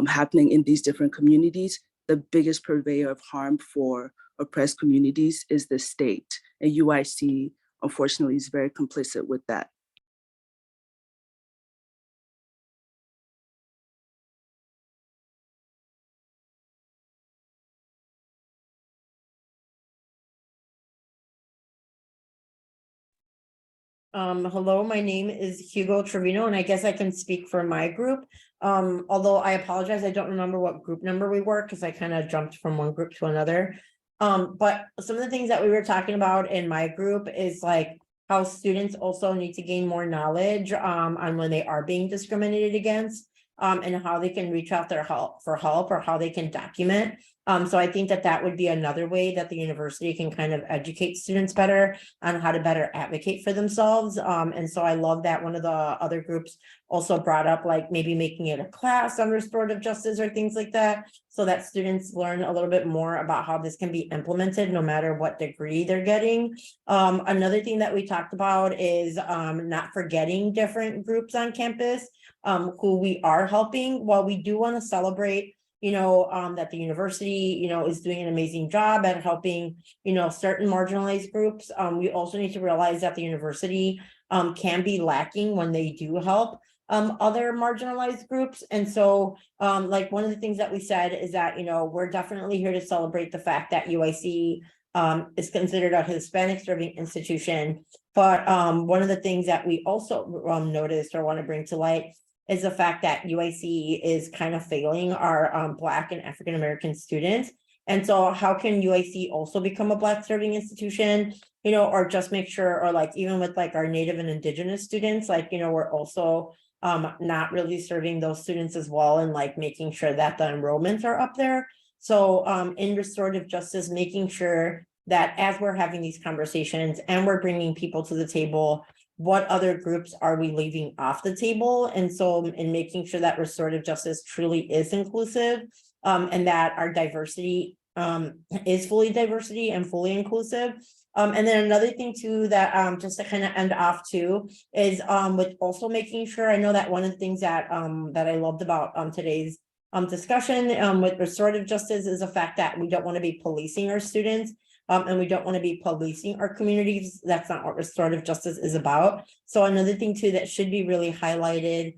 happening in these different communities, the biggest purveyor of harm for oppressed communities is the state. And UIC, unfortunately, is very complicit with that. Hello, my name is Hugo Trevino, and I guess I can speak for my group. Although I apologize, I don't remember what group number we were, because I kind of jumped from one group to another. But some of the things that we were talking about in my group is like how students also need to gain more knowledge on when they are being discriminated against, and how they can reach out for help, or how they can document. So I think that would be another way that the university can kind of educate students better on how to better advocate for themselves. And so I love that one of the other groups also brought up, like maybe making it a class on restorative justice or things like that, so that students learn a little bit more about how this can be implemented no matter what degree they're getting. Another thing that we talked about is not forgetting different groups on campus who we are helping. While we do want to celebrate that the university, is doing an amazing job at helping, certain marginalized groups. We also need to realize that the university can be lacking when they do help other marginalized groups. And so like one of the things that we said is that, we're definitely here to celebrate the fact that UIC is considered a Hispanic serving institution. But one of the things that we also noticed or want to bring to light is the fact that UIC is kind of failing our Black and African-American students. And so how can UIC also become a Black serving institution, or just make sure, or like even with like our Native and Indigenous students, like, we're also not really serving those students as well, and like making sure that the enrollments are up there. So in restorative justice, making sure that as we're having these conversations and we're bringing people to the table, what other groups are we leaving off the table? And so in making sure that restorative justice truly is inclusive, and that our diversity is fully diversity and fully inclusive. And then another thing too, that just to kind of end off too, is with also making sure, I know that one of the things that that I loved about today's discussion with restorative justice is the fact that we don't want to be policing our students. And we don't want to be policing our communities. That's not what restorative justice is about. So another thing too that should be really highlighted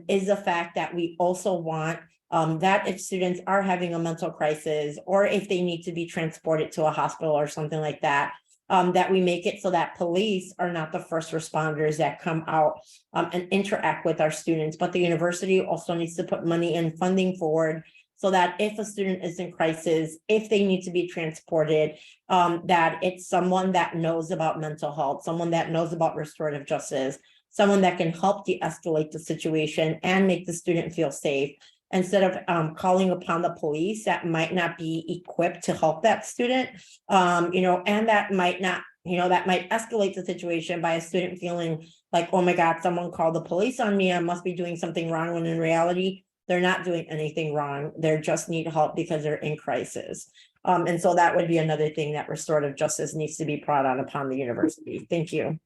is the fact that we also want that if students are having a mental crisis, or if they need to be transported to a hospital or something like that, that we make it so that police are not the first responders that come out and interact with our students, but the university also needs to put money and funding forward so that if a student is in crisis, if they need to be transported, that it's someone that knows about mental health, someone that knows about restorative justice, someone that can help de-escalate the situation and make the student feel safe, instead of calling upon the police that might not be equipped to help that student, and that might not, that might escalate the situation by a student feeling like, oh my God, someone called the police on me, I must be doing something wrong, when in reality, they're not doing anything wrong. They just need help because they're in crisis. And so that would be another thing that restorative justice needs to be brought on upon the university. Thank you.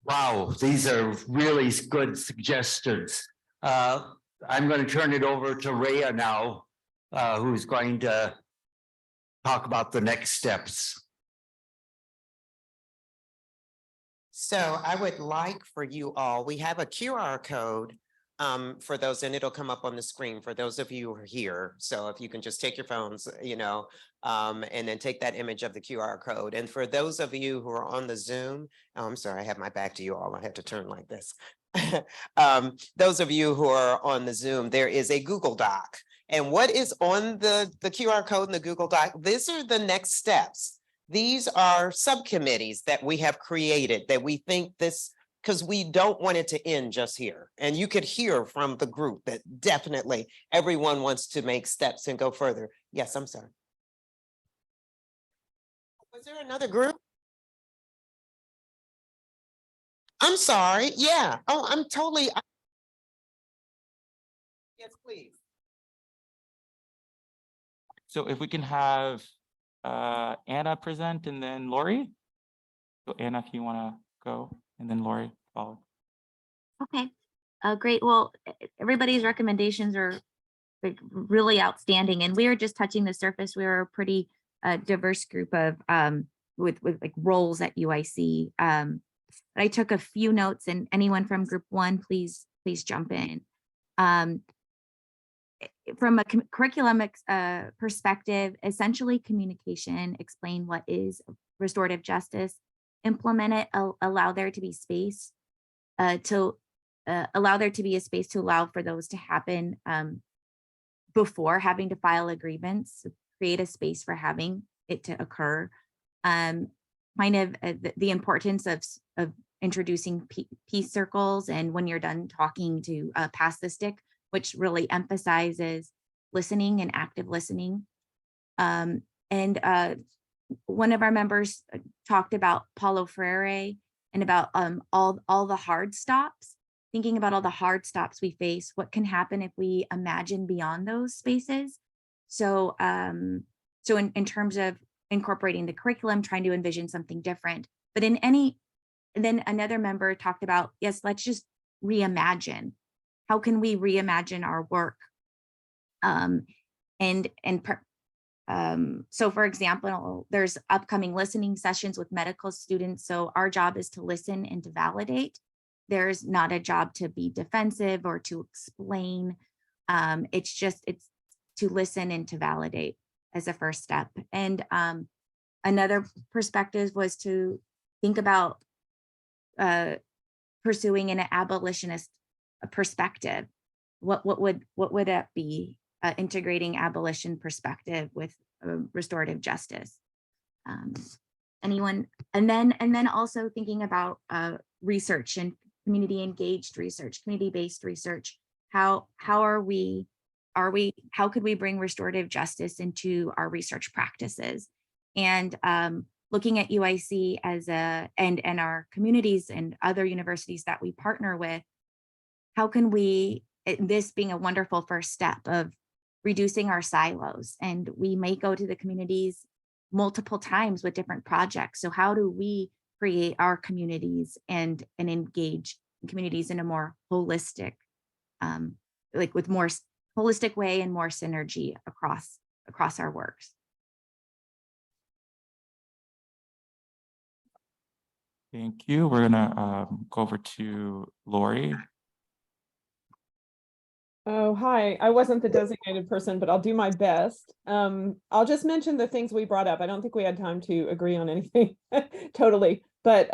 Wow, these are really good suggestions. I'm going to turn it over to Rhea now, who's going to talk about the next steps. So I would like for you all, we have a QR code for those, and it'll come up on the screen for those of you who are here. So if you can just take your phones, and then take that image of the QR code. And for those of you who are on the Zoom, I'm sorry, I have my back to you all. I have to turn like this. Those of you who are on the Zoom, there is a Google Doc. And what is on the QR code in the Google Doc? These are the next steps. These are subcommittees that we have created that we think this, because we don't want it to end just here. And you could hear from the group that definitely everyone wants to make steps and go further. Yes, I'm sorry. Was there another group? I'm sorry. Yeah. Oh, I'm totally. Yes, please. So if we can have Anna present and then Lori. So Anna, if you want to go, and then Lori follow. Okay, great. Well, everybody's recommendations are like really outstanding, and we are just touching the surface. We're a pretty diverse group of with like roles at UIC. But I took a few notes, and anyone from group one, please jump in. From a curriculum perspective, essentially communication, explain what is restorative justice, implement it, allow there to be space to allow there to be a space to allow for those to happen before having to file a grievance, create a space for having it to occur. The importance of introducing peace circles, and when you're done talking to pass the stick, which really emphasizes listening and active listening. And one of our members talked about Paulo Freire and about all the hard stops, thinking about all the hard stops we face, what can happen if we imagine beyond those spaces. So, so in terms of incorporating the curriculum, trying to envision something different, but then another member talked about, yes, let's just reimagine. How can we reimagine our work? So for example, there's upcoming listening sessions with medical students. So our job is to listen and to validate. There's not a job to be defensive or to explain. It's to listen and to validate as a first step. And another perspective was to think about pursuing an abolitionist perspective. What would that be? Integrating abolition perspective with restorative justice. Anyone? And then also thinking about research and community engaged research, community-based research. How could we bring restorative justice into our research practices? And looking at UIC and our communities and other universities that we partner with, how can we, this being a wonderful first step of reducing our silos, and we may go to the communities multiple times with different projects. So how do we create our communities and engage communities in a more holistic, like with more holistic way and more synergy across across our works. Thank you. We're gonna go over to Lori. Oh, hi. I wasn't the designated person, but I'll do my best. I'll just mention the things we brought up. I don't think we had time to agree on anything totally. But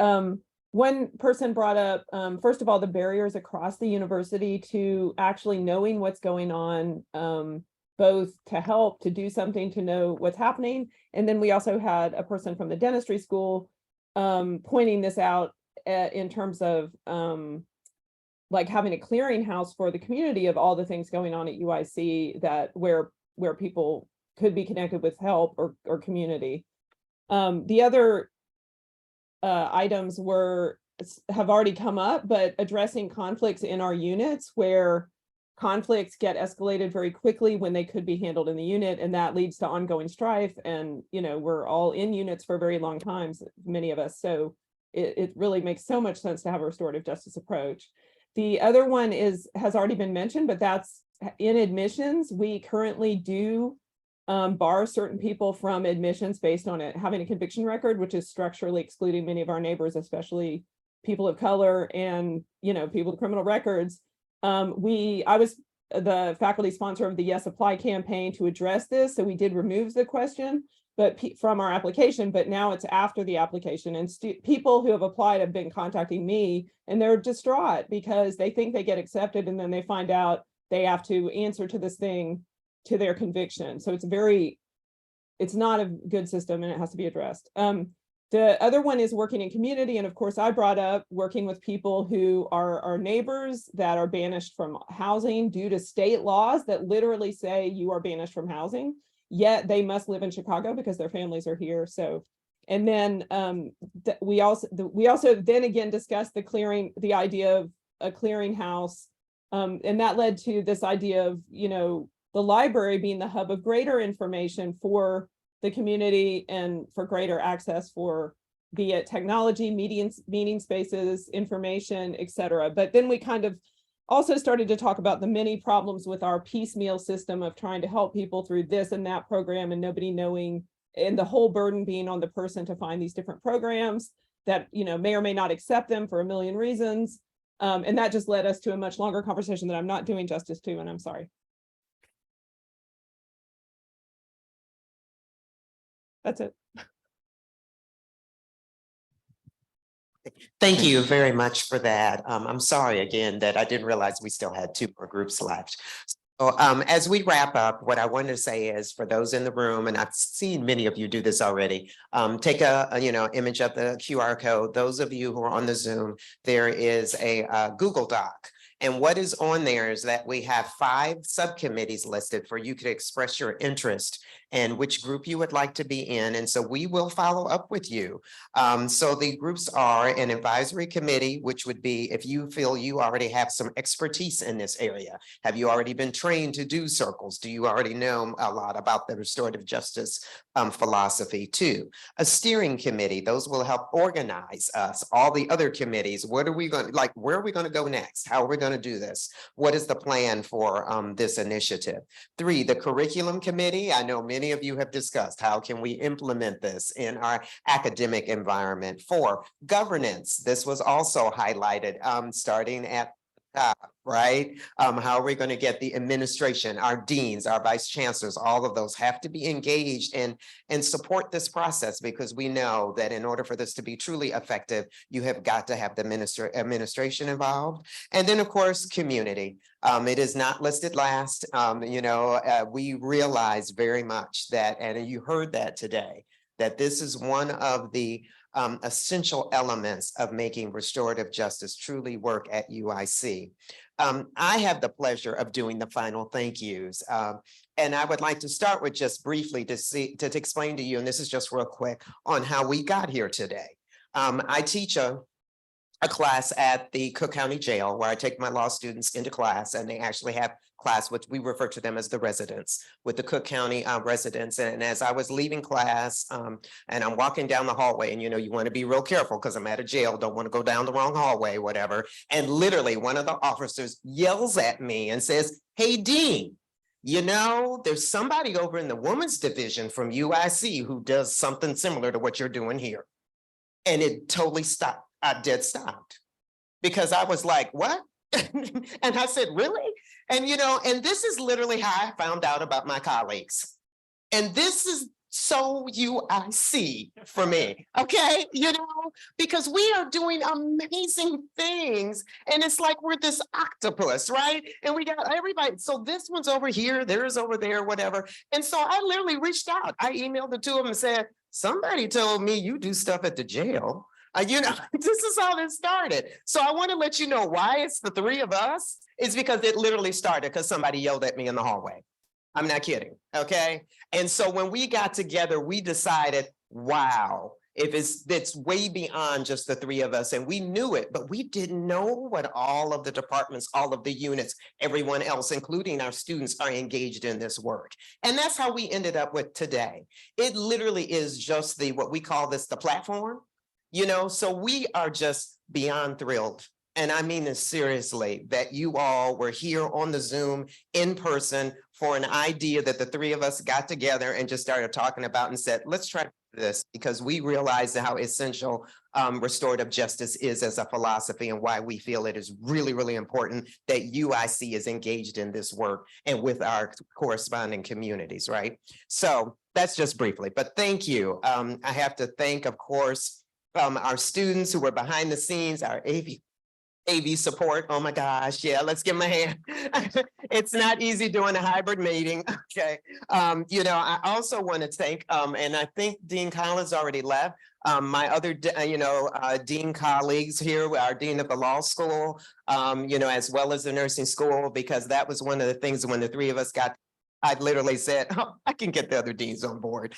one person brought up, first of all, the barriers across the university to actually knowing what's going on, both to help, to do something, to know what's happening. And then we also had a person from the dentistry school pointing this out in terms of like having a clearinghouse for the community of all the things going on at UIC that where people could be connected with help or community. The other items have already come up, but addressing conflicts in our units where conflicts get escalated very quickly when they could be handled in the unit, and that leads to ongoing strife. And we're all in units for very long times, many of us, so it really makes so much sense to have a restorative justice approach. The other one has already been mentioned, but that's in admissions. We currently do bar certain people from admissions based on it having a conviction record, which is structurally excluding many of our neighbors, especially people of color and people with criminal records. I was the faculty sponsor of the Yes Apply campaign to address this, so we did remove the question from our application, but now it's after the application, and people who have applied have been contacting me, and they're distraught because they think they get accepted, and then they find out they have to answer to this thing to their conviction. So it's not a good system, and it has to be addressed. The other one is working in community, and of course I brought up working with people who are our neighbors that are banished from housing due to state laws that literally say you are banished from housing, yet they must live in Chicago because their families are here. So, and then we also then again discussed the idea of a clearinghouse, and that led to this idea of the library being the hub of greater information for the community and for greater access for be it technology, meeting spaces, information, etc. But then we kind of also started to talk about the many problems with our piecemeal system of trying to help people through this and that program and nobody knowing, and the whole burden being on the person to find these different programs that may or may not accept them for a million reasons. And that just led us to a much longer conversation that I'm not doing justice to, and I'm sorry. That's it. Thank you very much for that. I'm sorry again that I didn't realize we still had 2 more groups left. So as we wrap up, what I wanted to say is for those in the room, and I've seen many of you do this already, take a image of the QR code. Those of you who are on the Zoom, there is a Google Doc. And what is on there is that we have 5 subcommittees listed for you to express your interest and which group you would like to be in. And so we will follow up with you. So the groups are an advisory committee, which would be if you feel you already have some expertise in this area. Have you already been trained to do circles? Do you already know a lot about the restorative justice philosophy? 2, a steering committee. Those will help organize us. All the other committees, what are we going to, where are we going to go next? How are we going to do this? What is the plan for this initiative? 3, the curriculum committee. I know many of you have discussed how can we implement this in our academic environment. 4, governance. This was also highlighted starting at right? How are we going to get the administration, our deans, our vice chancellors, all of those have to be engaged and support this process, because we know that in order for this to be truly effective, you have got to have the administration involved. And then of course, community. It is not listed last. We realize very much that, and you heard that today, that this is one of the essential elements of making restorative justice truly work at UIC. I have the pleasure of doing the final thank yous. And I would like to start with just briefly to explain to you, and this is just real quick, on how we got here today. I teach a class at the Cook County Jail where I take my law students into class, and they actually have class, which we refer to them as the residents, with the Cook County residents. And as I was leaving class and I'm walking down the hallway, and you want to be real careful because I'm at a jail, don't want to go down the wrong hallway, whatever. And literally one of the officers yells at me and says, "Hey, Dean, you know, there's somebody over in the women's division from UIC who does something similar to what you're doing here. And it totally stopped. I dead stopped because I was like, what? And I said, really? And, you know, and this is literally how I found out about my colleagues. And this is so UIC for me, okay? You know, because we are doing amazing things. And it's like we're this octopus, right? And we got everybody. So this one's over here, there's over there, whatever. And so I literally reached out. I emailed the two of them and said, somebody told me you do stuff at the jail. You know, this is how this started. So I want to let you know why it's the three of us. It's because it literally started because somebody yelled at me in the hallway. I'm not kidding, okay? And so when we got together, we decided, wow, if it's way beyond just the three of us, and we knew it, but we didn't know what all of the departments, all of the units, everyone else, including our students, are engaged in this work. And that's how we ended up with today. It literally is just what we call this the platform, you know, so we are just beyond thrilled. And I mean this seriously, that you all were here on the Zoom in person for an idea that the three of us got together and just started talking about and said, let's try this, because we realized how essential restorative justice is as a philosophy and why we feel it is really, really important that UIC is engaged in this work and with our corresponding communities, right? So that's just briefly, but thank you. I have to thank, of course, our students who were behind the scenes, our AV support. Oh my gosh. Yeah, let's give them a hand. It's not easy doing a hybrid meeting. Okay. You know, I also want to thank, and I think Dean Collins already left, my other, Dean colleagues here, our Dean of the Law School, you know, as well as the nursing school, because that was one of the things when the three of us got, I literally said, oh, I can get the other deans on board,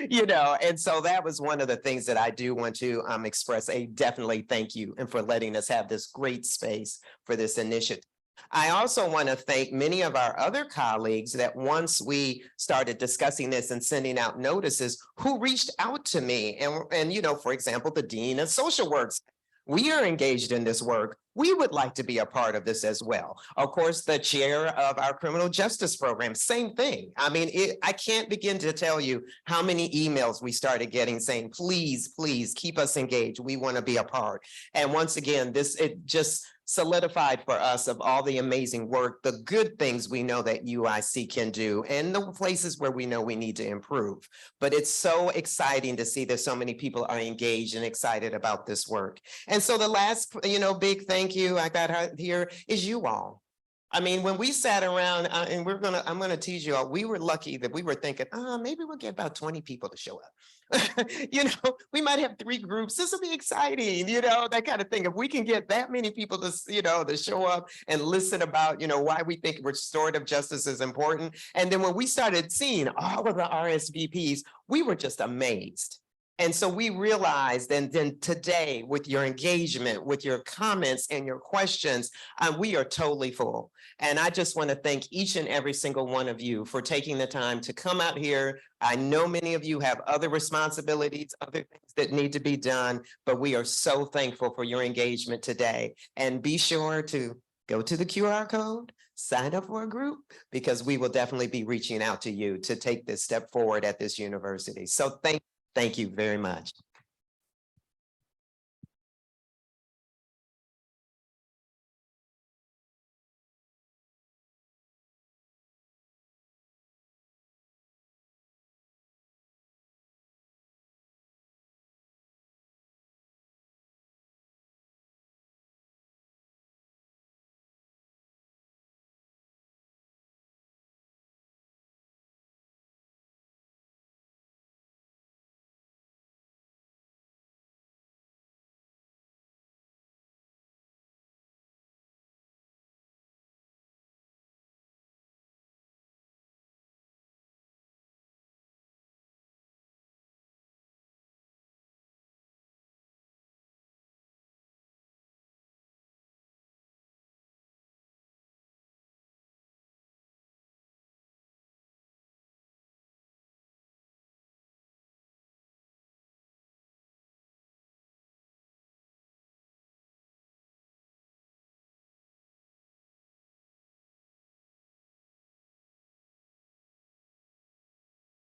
you know, and so that was one of the things that I do want to express a definitely thank you and for letting us have this great space for this initiative. I also want to thank many of our other colleagues that once we started discussing this and sending out notices, who reached out to me and you know, for example, the Dean of Social Works. We are engaged in this work. We would like to be a part of this as well. Of course, the chair of our criminal justice program, same thing. I mean, I can't begin to tell you how many emails we started getting saying, please, please keep us engaged. We want to be a part. And once again, it just solidified for us of all the amazing work, the good things we know that UIC can do, and the places where we know we need to improve. But it's so exciting to see that so many people are engaged and excited about this work. And so the last, you know, big thank you I got here is you all. I mean, when we sat around and I'm gonna tease you all, we were lucky that we were thinking, maybe we'll get about 20 people to show up. You know, we might have 3 groups. This will be exciting, you know, that kind of thing. If we can get that many people to, you know, to show up and listen about, you know, why we think restorative justice is important. And then when we started seeing all of the RSVPs, we were just amazed. And so we realized, and then today with your engagement, with your comments and your questions, we are totally full. And I just want to thank each and every single one of you for taking the time to come out here. I know many of you have other responsibilities, other things that need to be done, but we are so thankful for your engagement today. And be sure to go to the QR code, sign up for a group, because we will definitely be reaching out to you to take this step forward at this university. So thank you very much.